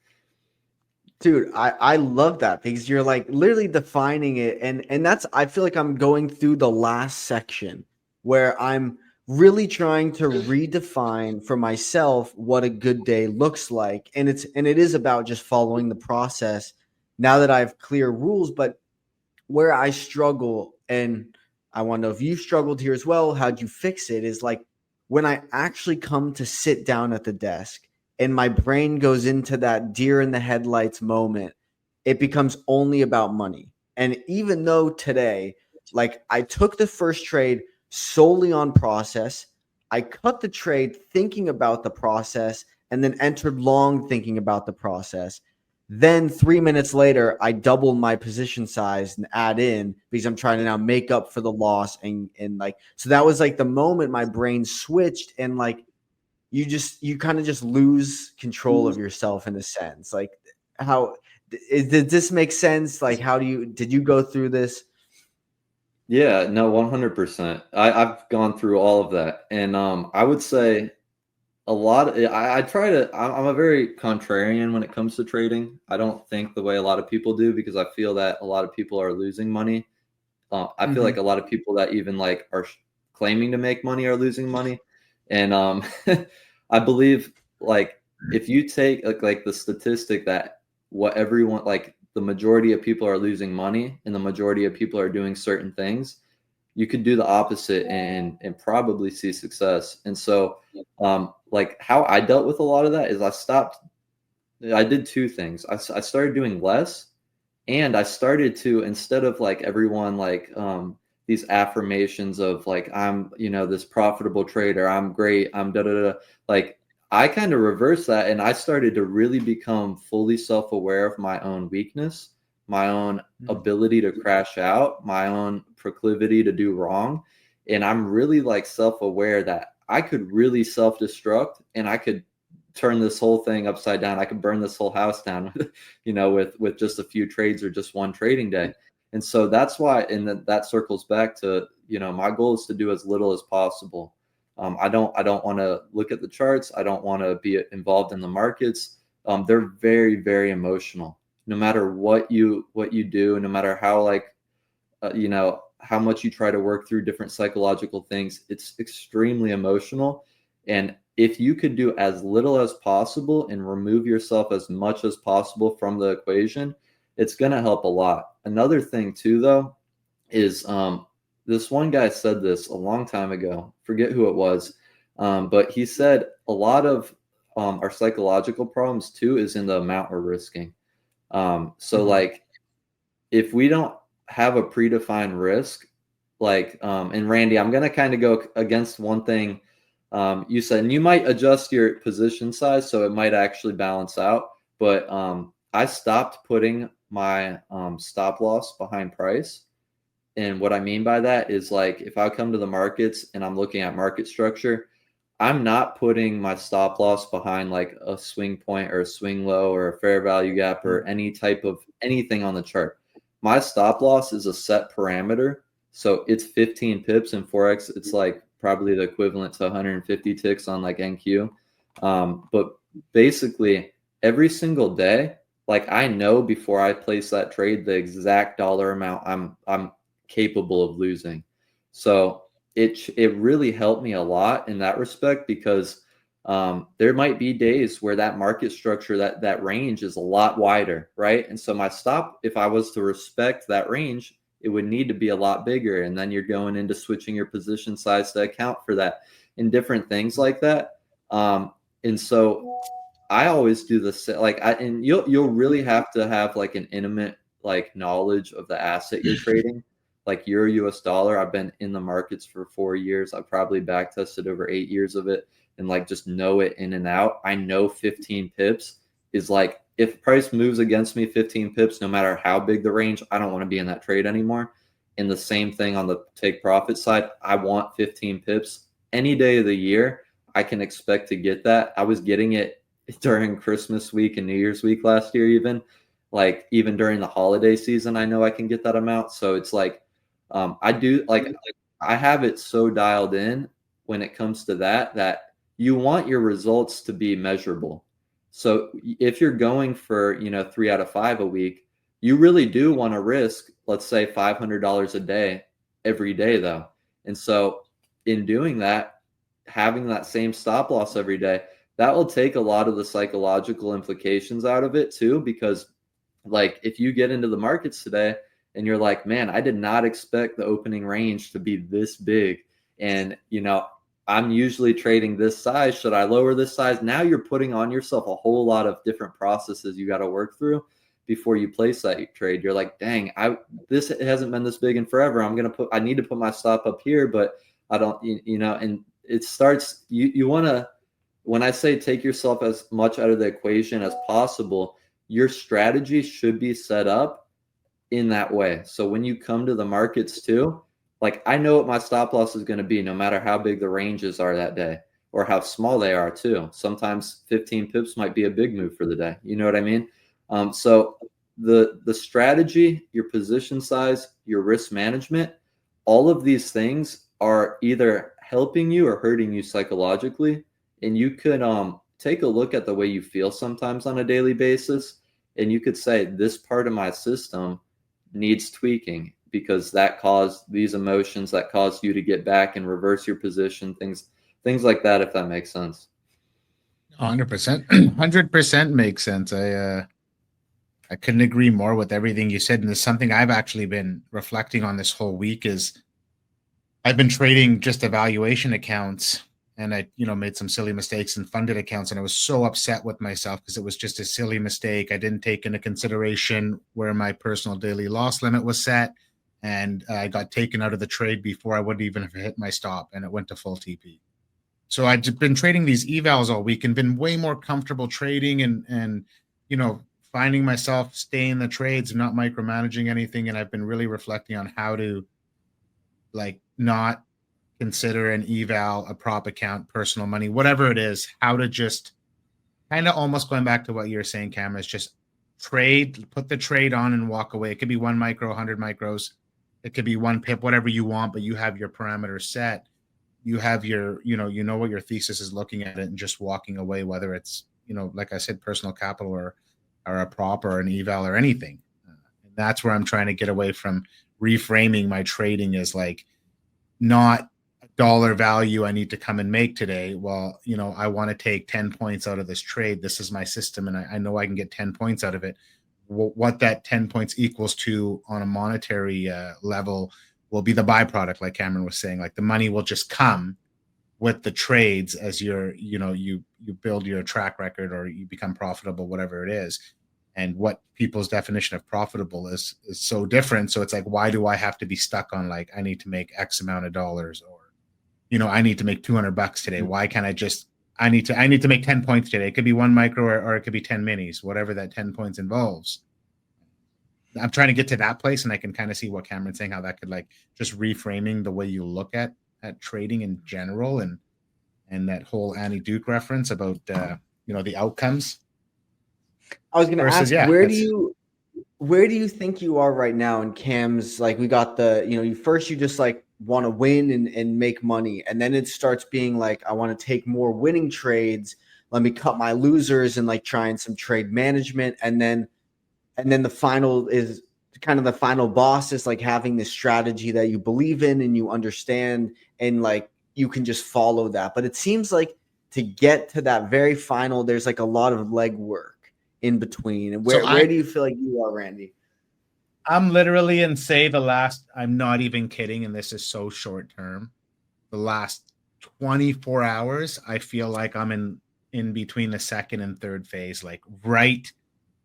Dude, I love that, because you're like literally defining it. And that's, I feel like I'm going through the last section where I'm really trying to redefine for myself what a good day looks like. And it is about just following the process now that I have clear rules. But where I struggle, and I want to know if you struggled here as well, how'd you fix it, is like when I actually come to sit down at the desk and my brain goes into that deer in the headlights moment, it becomes only about money. And even though today, like, I took the first trade solely on process, I cut the trade thinking about the process and then entered long thinking about the process. Then 3 minutes later, I double my position size and add in, because I'm trying to now make up for the loss. And like, so that was like the moment my brain switched, and like, you kind of just lose control of yourself in a sense. Like, did this make sense? Like, did you go through this? Yeah, no, 100%. I've gone through all of that. And I would say a lot I try to, I'm a very contrarian when it comes to trading. I don't think the way a lot of people do, because I feel that a lot of people are losing money. I feel like a lot of people that even like are claiming to make money are losing money. And I believe, like, if you take like the statistic that the majority of people are losing money and the majority of people are doing certain things, you could do the opposite and probably see success. And so like how I dealt with a lot of that is I did 2 things. I started doing less, and I started to, instead of like everyone like these affirmations of like, I'm, this profitable trader, I'm great, I'm da da da, like, I kind of reversed that, and I started to really become fully self-aware of my own weakness, my own ability to crash out, my own proclivity to do wrong. And I'm really like self-aware that I could really self-destruct, and I could turn this whole thing upside down. I could burn this whole house down, with just a few trades or just one trading day. And so that's why, and that circles back to, my goal is to do as little as possible. I don't want to look at the charts. I don't want to be involved in the markets. They're very, very emotional. No matter what you do, no matter how how much you try to work through different psychological things, it's extremely emotional. And if you could do as little as possible and remove yourself as much as possible from the equation, it's going to help a lot. Another thing too, though, is this one guy said this a long time ago, forget who it was, but he said a lot of our psychological problems too is in the amount we're risking. So like if we don't have a predefined risk, like and Randy, I'm gonna kind of go against one thing you said, and you might adjust your position size so it might actually balance out. But I stopped putting my stop loss behind price. And what I mean by that is like if I come to the markets and I'm looking at market structure, I'm not putting my stop loss behind like a swing point or a swing low or a fair value gap or any type of anything on the chart. My stop loss is a set parameter. So it's 15 pips in forex. It's like probably the equivalent to 150 ticks on like NQ. But basically every single day, like I know before I place that trade the exact dollar amount I'm capable of losing. So it really helped me a lot in that respect because there might be days where that market structure that range is a lot wider, right? And so my stop, if I was to respect that range, it would need to be a lot bigger, and then you're going into switching your position size to account for that and different things like that. And so I always do this like and you'll really have to have like an intimate like knowledge of the asset you're trading, like euro US dollar. I've been in the markets for 4 years. I've probably back tested over 8 years of it and like just know it in and out. I know 15 pips is like if price moves against me 15 pips, no matter how big the range, I don't want to be in that trade anymore. And the same thing on the take profit side. I want 15 pips any day of the year. I can expect to get that. I was getting it during Christmas week and New Year's week last year, even during the holiday season, I know I can get that amount. So it's like I do like I have it so dialed in when it comes to that you want your results to be measurable. So if you're going for 3 out of 5 a week, you really do want to risk, let's say $500 a day every day though. And so in doing that, having that same stop loss every day, that will take a lot of the psychological implications out of it too, because like if you get into the markets today and you're like, man, I did not expect the opening range to be this big, and I'm usually trading this size, should I lower this size? Now you're putting on yourself a whole lot of different processes you got to work through before you place that trade. You're like, dang, this hasn't been this big in forever. I need to put my stop up here, but I don't, and it starts, you want to, when I say take yourself as much out of the equation as possible, your strategy should be set up in that way. So when you come to the markets too, like I know what my stop loss is going to be no matter how big the ranges are that day or how small they are too. Sometimes 15 pips might be a big move for the day. You know what I mean? So the strategy, your position size, your risk management, all of these things are either helping you or hurting you psychologically. And you could take a look at the way you feel sometimes on a daily basis. And you could say, this part of my system needs tweaking because that caused these emotions that caused you to get back and reverse your position, things like that, if that makes sense. 100%. 100% makes sense. I couldn't agree more with everything you said. And there's something I've actually been reflecting on this whole week is I've been trading just evaluation accounts, and I, made some silly mistakes in funded accounts. And I was so upset with myself because it was just a silly mistake. I didn't take into consideration where my personal daily loss limit was set. And I got taken out of the trade before I would even have hit my stop, and it went to full TP. So I've been trading these evals all week and been way more comfortable trading and finding myself staying in the trades and not micromanaging anything. And I've been really reflecting on how to not consider an eval, a prop account, personal money, whatever it is, how to just kind of almost going back to what you're saying, Cameron, is just trade, put the trade on and walk away. It could be 1 micro, 100 micros. It could be 1 pip, whatever you want, but you have your parameters set. You have your, what your thesis is looking at it and just walking away, whether it's, like I said, personal capital or a prop or an eval or anything. And that's where I'm trying to get away from reframing my trading as like not a dollar value I need to come and make today. Well, I want to take 10 points out of this trade. This is my system, and I know I can get 10 points out of it. What that 10 points equals to on a monetary level will be the byproduct, like Cameron was saying. Like the money will just come with the trades as you build your track record or you become profitable, whatever it is. and what people's definition of profitable is so different. So it's like, why do I have to be stuck on like, I need to make X amount of dollars, or, I need to make $200 today. Why can't I just, I need to make 10 points today. It could be one micro, or it could be 10 minis, whatever that 10 points involves. I'm trying to get to that place, and I can kind of see what Cameron's saying, how that could like just reframing the way you look at trading in general, and that whole Annie Duke reference about the outcomes. I was going to versus, ask, where do you think you are right now in Cam's? Like, we got the, you just like want to win and make money, and then it starts being like, I want to take more winning trades. Let me cut my losers and like trying some trade management, and then the final is kind of the final boss is like having this strategy that you believe in and you understand, and like you can just follow that. But it seems like to get to that very final, there's like a lot of legwork in between. And where do you feel like you are, Randy? I'm literally in, say, I'm not even kidding, and this is so short term, the last 24 hours, I feel like I'm in between the second and third phase, like right.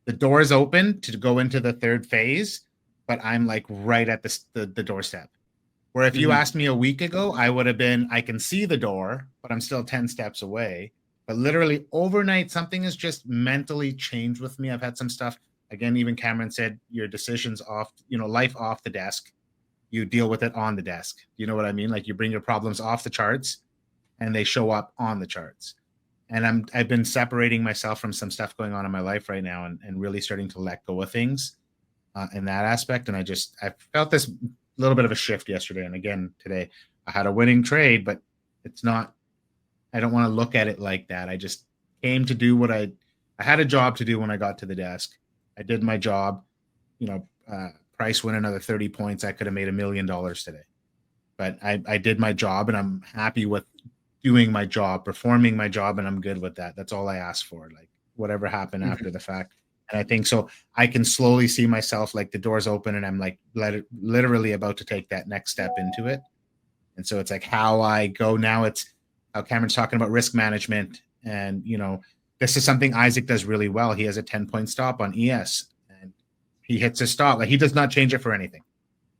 The door is open to go into the third phase, but I'm like right at the doorstep. Where if you asked me a week ago, I would have been, I can see the door, but I'm still 10 steps away. But literally overnight, something has just mentally changed with me. I've had some stuff. Again, even Cameron said, your decisions off, life off the desk. You deal with it on the desk. You know what I mean? Like, you bring your problems off the charts and they show up on the charts. And I've been separating myself from some stuff going on in my life right now, and really starting to let go of things in that aspect. And I felt this little bit of a shift yesterday. And again, today I had a winning trade, but it's not, I don't want to look at it like that. I just came to do what I had a job to do when I got to the desk. I did my job, price win another 30 points. I could have made $1 million today, but I did my job, and I'm happy with doing my job, performing my job, and I'm good with that. That's all I asked for. Like, whatever happened after the fact. And I think so I can slowly see myself, like, the door's open and I'm like literally about to take that next step into it. And so it's like how I go now. It's how Cameron's talking about risk management. And, this is something Isaac does really well. He has a 10-point stop on ES, and he hits a stop. Like, he does not change it for anything.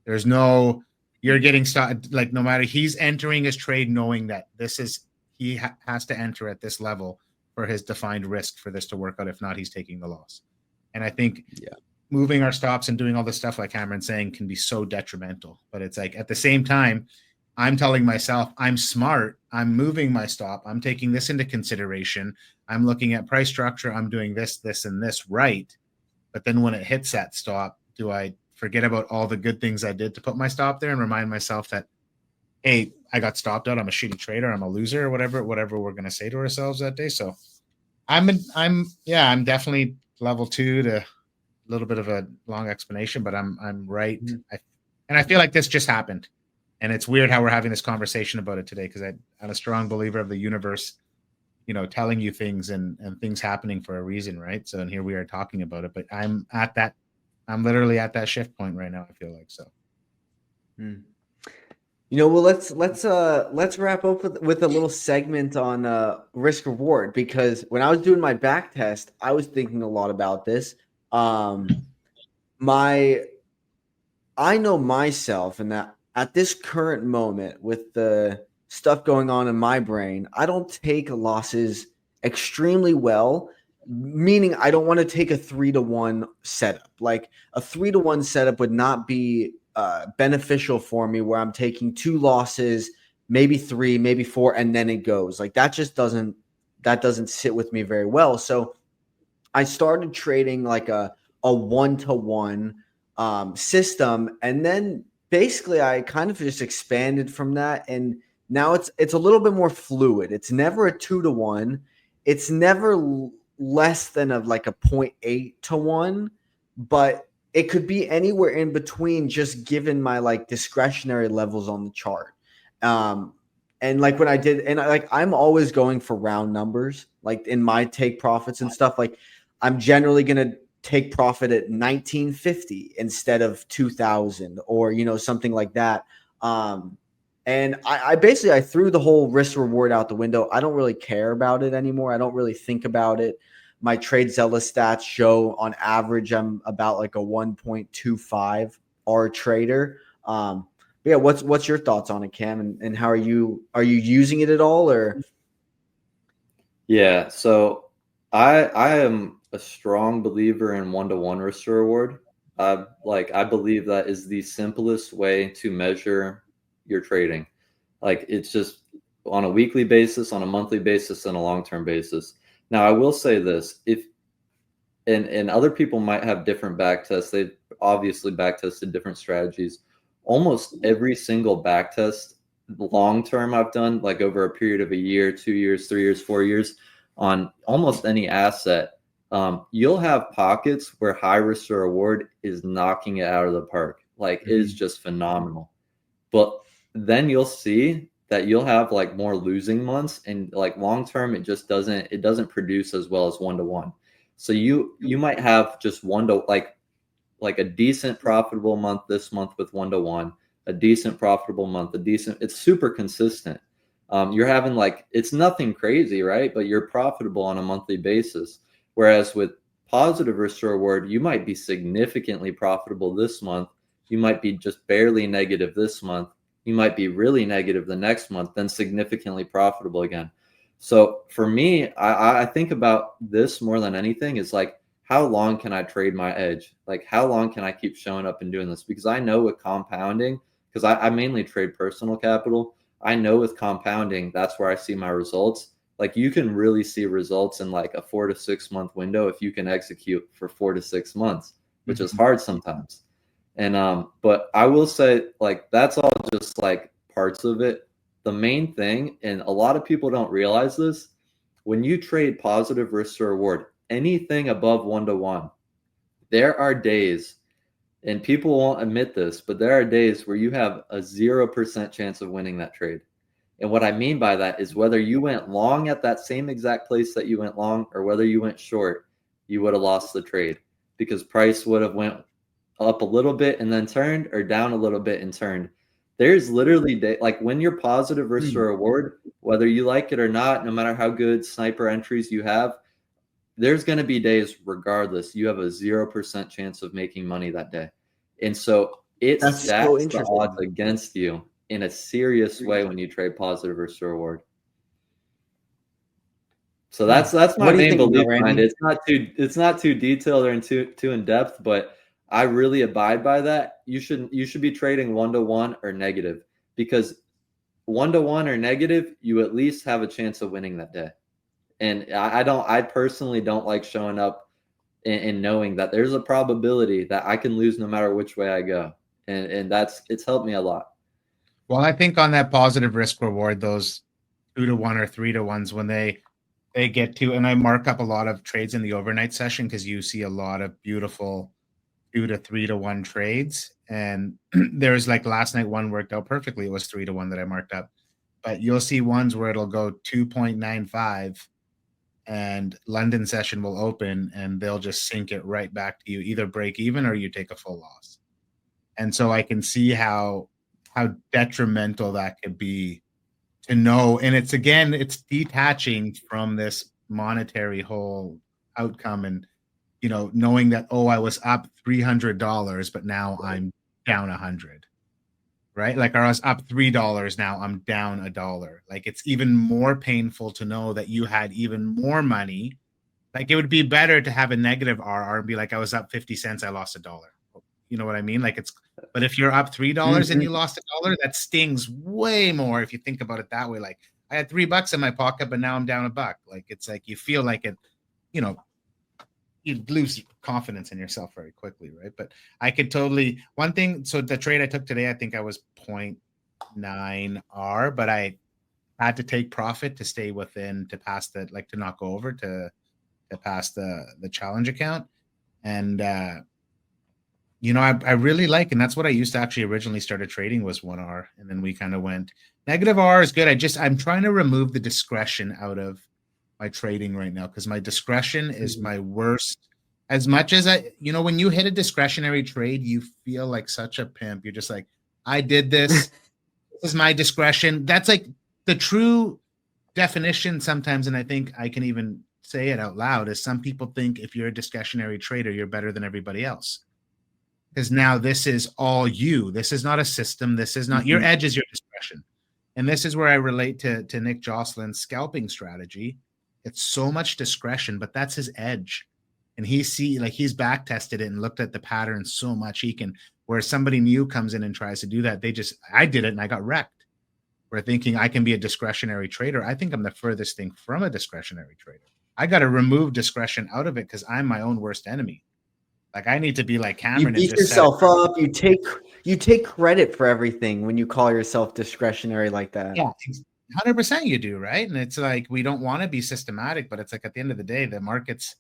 There's no, you're getting stopped. Like, no matter, he's entering his trade knowing that this is, he has to enter at this level for his defined risk for this to work out. If not, he's taking the loss. And I think moving our stops and doing all this stuff, like Cameron's saying, can be so detrimental. But it's like, at the same time, I'm telling myself, I'm smart. I'm moving my stop. I'm taking this into consideration. I'm looking at price structure. I'm doing this, this, and this right. But then when it hits that stop, do I forget about all the good things I did to put my stop there and remind myself that, hey, I got stopped out. I'm a shitty trader. I'm a loser, or whatever we're going to say to ourselves that day. So I'm definitely level 2 to a little bit of a long explanation, but I'm right. And I feel like this just happened. And it's weird how we're having this conversation about it today, because I'm a strong believer of the universe, telling you things and things happening for a reason, right? So, and here we are talking about it, but I'm literally at that shift point right now, I feel like. So. Well, let's wrap up with a little segment on risk reward, because when I was doing my back test, I was thinking a lot about this. I know myself, and that at this current moment, with the stuff going on in my brain, I don't take losses extremely well, meaning I don't want to take a 3-to-1 setup. Like, a 3-to-1 setup would not be beneficial for me, where I'm taking 2 losses, maybe 3, maybe 4, and then it goes. Like, that just doesn't sit with me very well. So I started trading like a 1-to-1 system, and then basically I kind of just expanded from that, and now it's a little bit more fluid. It's never a 2-to-1. It's never less than a 0.8-to-1, but it could be anywhere in between, just given my like discretionary levels on the chart. And like when I did, and I'm always going for round numbers, like in my take profits and stuff. Like, I'm generally going to take profit at 1950 instead of 2000, or, something like that. And I basically, I threw the whole risk reward out the window. I don't really care about it anymore. I don't really think about it. my trade zealous stats show on average I'm about like a 1.25 R trader. But yeah, what's your thoughts on it, Cam? And how are you using it at all, or? Yeah, so I am a strong believer in one-to-one risk to reward. I believe that is the simplest way to measure your trading. Like it's just on a weekly basis, on a monthly basis, and a long-term basis. Now, I will say this, if and other people might have different back tests. They've obviously back tested different strategies. Almost every single back test long term I've done, like over a period of a year, 2 years, 3 years, 4 years, on almost any asset, you'll have pockets where high risk to reward is knocking it out of the park. Like it is just phenomenal. But then you'll see that you'll have like more losing months, and like long term it doesn't produce as well as one-to-one. So you might have just one to like a decent profitable month this month with one-to-one, a decent profitable month, it's super consistent. You're having like it's nothing crazy, right? But you're profitable on a monthly basis. Whereas with positive risk to reward, you might be significantly profitable this month. You might be just barely negative this month. You might be really negative the next month, then significantly profitable again. So for me, I think about this more than anything is like, how long can I trade my edge? Like, how long can I keep showing up and doing this? Because I know with compounding, because I mainly trade personal capital, I know with compounding, that's where I see my results. Like, you can really see results in like a 4 to 6 month window if you can execute for 4 to 6 months, which is hard sometimes. And but I will say, like, that's all just like parts of it. The main thing, and a lot of people don't realize this, when you trade positive risk to reward, anything above one-to-one, there are days, and people won't admit this, but there are days where you have a 0% chance of winning that trade. And what I mean by that is whether you went long at that same exact place that you went long, or whether you went short, you would have lost the trade because price would have went up a little bit and then turned, or down a little bit and turned. There's literally like when you're positive risk to reward, whether you like it or not, no matter how good sniper entries you have, there's going to be days regardless you have a 0% chance of making money that day. And so it That's so stacks the interesting. odds against you in a serious way when you trade positive risk to reward. So that's my main belief behind it. It's not too detailed or too in depth, but I really abide by that. You should be trading one-to-one or negative, because one-to-one or negative, you at least have a chance of winning that day. And I personally don't like showing up and knowing that there's a probability that I can lose no matter which way I go. And it's helped me a lot. Well, I think on that positive risk reward, those 2-to-1 or 3-to-1s, when they get to, and I mark up a lot of trades in the overnight session because you see a lot of beautiful 2 to 3-to-1 trades. And there's like last night, one worked out perfectly. It was 3-to-1 that I marked up. But you'll see ones where it'll go 2.95 and London session will open and they'll just sink it right back to you, either break even or you take a full loss. And so I can see how detrimental that could be to know. And it's detaching from this monetary whole outcome, and knowing that, oh, I was up $300, but now I'm down 100, right? Like, I was up $3, now I'm down $1. Like, it's even more painful to know that you had even more money. Like, it would be better to have a negative RR and be like, I was up 50 cents, I lost $1. You know what I mean? Like, but if you're up $3 and you lost $1, that stings way more if you think about it that way. Like, I had $3 in my pocket, but now I'm down $1. Like, it's like you feel like it, you lose confidence in yourself very quickly, right? But I could totally, one thing, so the trade I took today, I think I was 0.9 R, but I had to take profit to stay within, to pass the, like, to not go over, to pass the challenge account. And I really like, and that's what I used to actually originally started trading, was 1 R, and then we kind of went negative R is good. I'm trying to remove the discretion out of my trading right now, because my discretion is my worst. As much as when you hit a discretionary trade, you feel like such a pimp. You're just like, I did this. This is my discretion. That's like the true definition sometimes. And I think I can even say it out loud is some people think if you're a discretionary trader, you're better than everybody else. Because now this is all you. This is not a system. This is not your edge is your discretion. And this is where I relate to Nick Jocelyn's scalping strategy. It's so much discretion, but that's his edge. And he's back tested it and looked at the pattern so much he can, where somebody new comes in and tries to do that. I did it and I got wrecked. We're thinking I can be a discretionary trader. I think I'm the furthest thing from a discretionary trader. I got to remove discretion out of it because I'm my own worst enemy. Like I need to be like Cameron. You beat yourself up. You take credit for everything when you call yourself discretionary like that. Yeah, 100% you do, right? And it's like we don't want to be systematic, but it's like at the end of the day, the markets,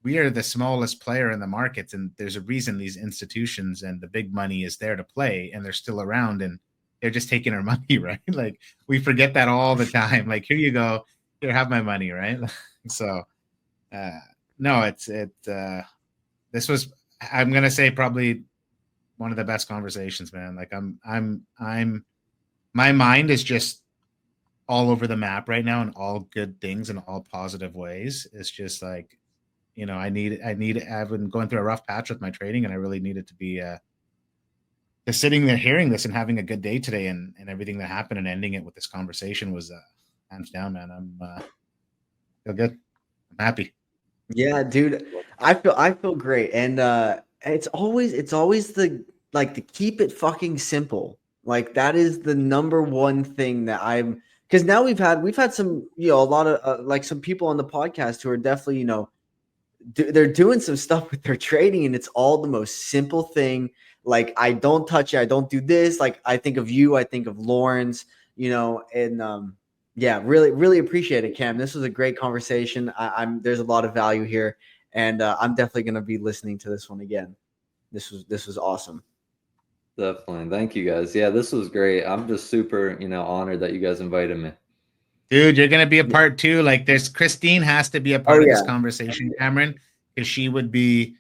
we are the smallest player in the markets, and there's a reason these institutions and the big money is there to play, and they're still around, and they're just taking our money, right? Like we forget that all the time. Like here you go, here have my money, right? So, no, this was, I'm gonna say, probably one of the best conversations, man. Like my mind is just all over the map right now, and all good things and all positive ways. It's just like, I've been going through a rough patch with my trading, and I really needed to be just sitting there hearing this and having a good day today, and everything that happened and ending it with this conversation was hands down, man. I'm feel good. I'm happy. Yeah, dude, I feel great, and it's always the keep it fucking simple. Like that is the number one thing that because now we've had some a lot of like some people on the podcast who are definitely they're doing some stuff with their trading, and it's all the most simple thing. Like I don't touch it, I don't do this. Like I think of you, I think of Lawrence, and yeah, really, really appreciate it, Cam. This was a great conversation. There's a lot of value here, and I'm definitely going to be listening to this one again. This was awesome. Definitely. Thank you guys. Yeah, this was great. I'm just super, honored that you guys invited me. Dude, you're going to be a part two. Like Christine has to be a part of this conversation, Cameron, because she would be,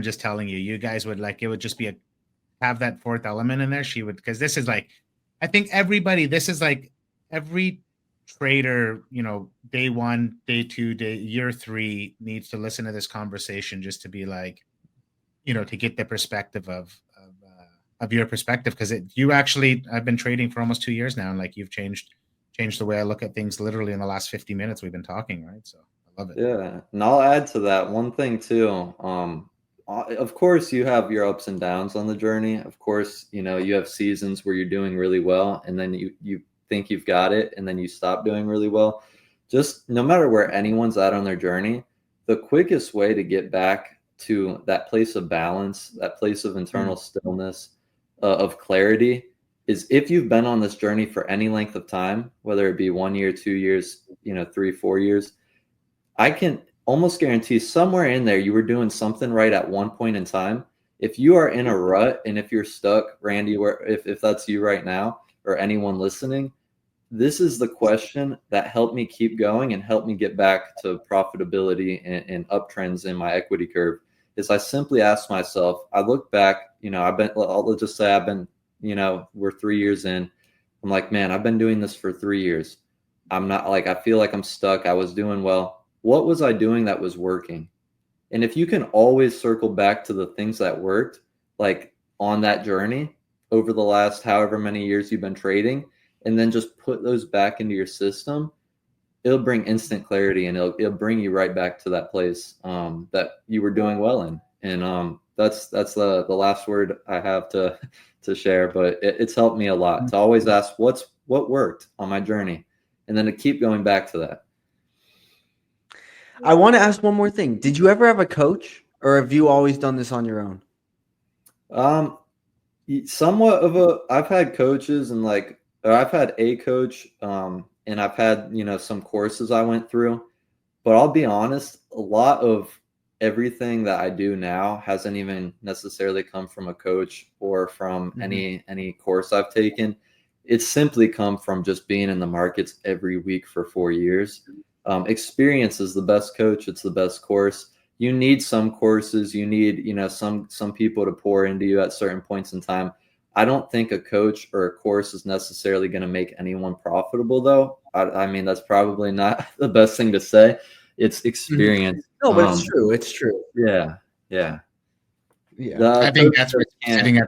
just telling you guys would it would just be have that fourth element in there. She would, because this is like, I think this is like every trader, day one, day two, year three needs to listen to this conversation just to be like, to get the perspective of your perspective. Because I've been trading for almost 2 years now, and like you've changed the way I look at things literally in the last 50 minutes we've been talking, right? So I love it. Yeah, and I'll add to that one thing too. Of course, you have your ups and downs on the journey. Of course, you have seasons where you're doing really well, and then you think you've got it, and then you stop doing really well. Just no matter where anyone's at on their journey, the quickest way to get back to that place of balance, that place of internal stillness, of clarity, is if you've been on this journey for any length of time, whether it be 1 year, 2 years, 3, 4 years, I can almost guarantee somewhere in there you were doing something right at one point in time. If you are in a rut, and if you're stuck, Randy, if that's you right now, or anyone listening, this is the question that helped me keep going and helped me get back to profitability and uptrends in my equity curve. Is I simply asked myself, I look back, I'll just say we're 3 years in. I'm like, man, I've been doing this for 3 years. I'm not I feel like I'm stuck. I was doing well. What was I doing that was working? And if you can always circle back to the things that worked, like on that journey over the last however many years you've been trading, and then just put those back into your system, it'll bring instant clarity, and it'll bring you right back to that place that you were doing well in. And that's the last word I have to share. But it's helped me a lot to always ask what worked on my journey, and then to keep going back to that. I want to ask one more thing. Did you ever have a coach, or have you always done this on your own? Somewhat of I've had coaches, and I've had a coach, and I've had, some courses I went through, but I'll be honest, a lot of everything that I do now hasn't even necessarily come from a coach or from any course I've taken. It's simply come from just being in the markets every week for 4 years. Experience is the best coach. It's the best course. You need some courses. You need, some people to pour into you at certain points in time. I don't think a coach or a course is necessarily going to make anyone profitable, though. I mean, that's probably not the best thing to say. it's experience. No, but it's true. It's true. Yeah. Yeah. I think that's where can't.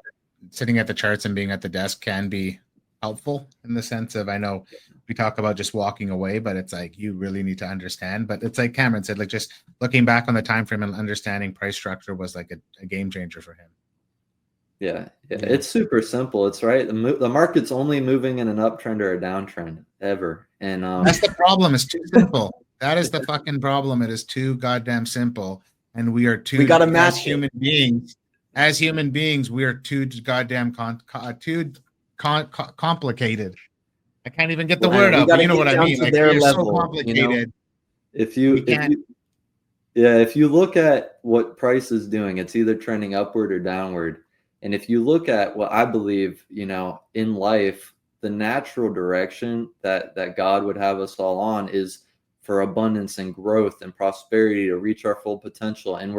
sitting at the charts and being at the desk can be helpful in the sense of, I know we talk about just walking away, but it's like you really need to understand. But it's like Cameron said, like just looking back on the time frame and understanding price structure was like a game changer for him. Yeah, it's super simple. It's right. The market's only moving in an uptrend or a downtrend ever, and that's the problem. It's too simple. That is the fucking problem. It is too goddamn simple, and we are too. We got to match as human beings. As human beings, we are too goddamn complicated. I can't even get the word out, but you know what I mean. Like we're so complicated. You know? If you look at what price is doing, it's either trending upward or downward. And if you look at what I believe, in life, the natural direction that God would have us all on is for abundance and growth and prosperity to reach our full potential. And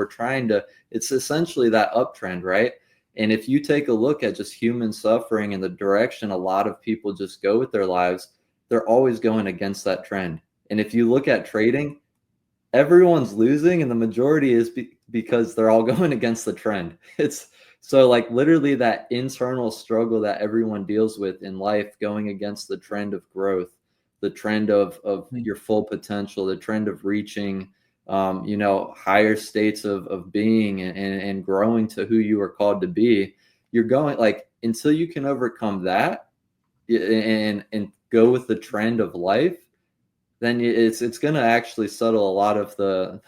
it's essentially that uptrend, right? And if you take a look at just human suffering and the direction a lot of people just go with their lives, they're always going against that trend. And if you look at trading, everyone's losing, and the majority is because they're all going against the trend. It's so like literally that internal struggle that everyone deals with in life, going against the trend of growth, the trend of your full potential, the trend of reaching, higher states of being and growing to who you are called to be. You're going like until you can overcome that and go with the trend of life, then it's going to actually settle a lot of the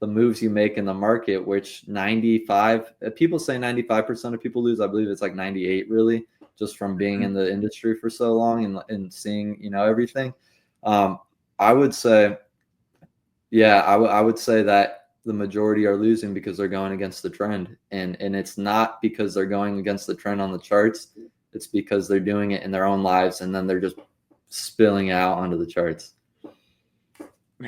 moves you make in the market, which people say 95% of people lose. I believe it's like 98 really, just from being in the industry for so long and seeing, everything. I would say, I would say that the majority are losing because they're going against the trend. And it's not because they're going against the trend on the charts. It's because they're doing it in their own lives, and then they're just spilling out onto the charts.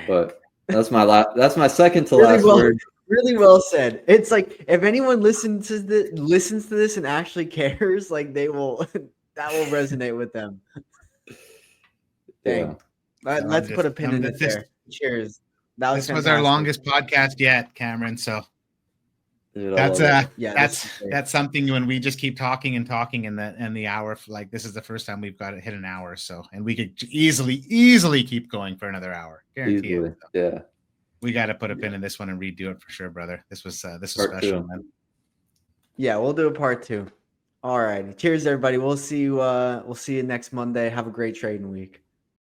But that's my second to last word. Really well said. It's like if anyone listens to this and actually cares, like that will resonate with them. Dang. Yeah. Let's put a pin in it there. Cheers. This was our longest podcast yet, Cameron. So that's something when we just keep talking and talking and the hour, like this is the first time we've got it hit an hour. So, and we could easily keep going for another hour. Guarantee it. Yeah. We got to put a pin in this one and redo it for sure, brother. This was special, man. Yeah, we'll do a part 2. All right. Cheers, everybody. We'll see you next Monday. Have a great trading week.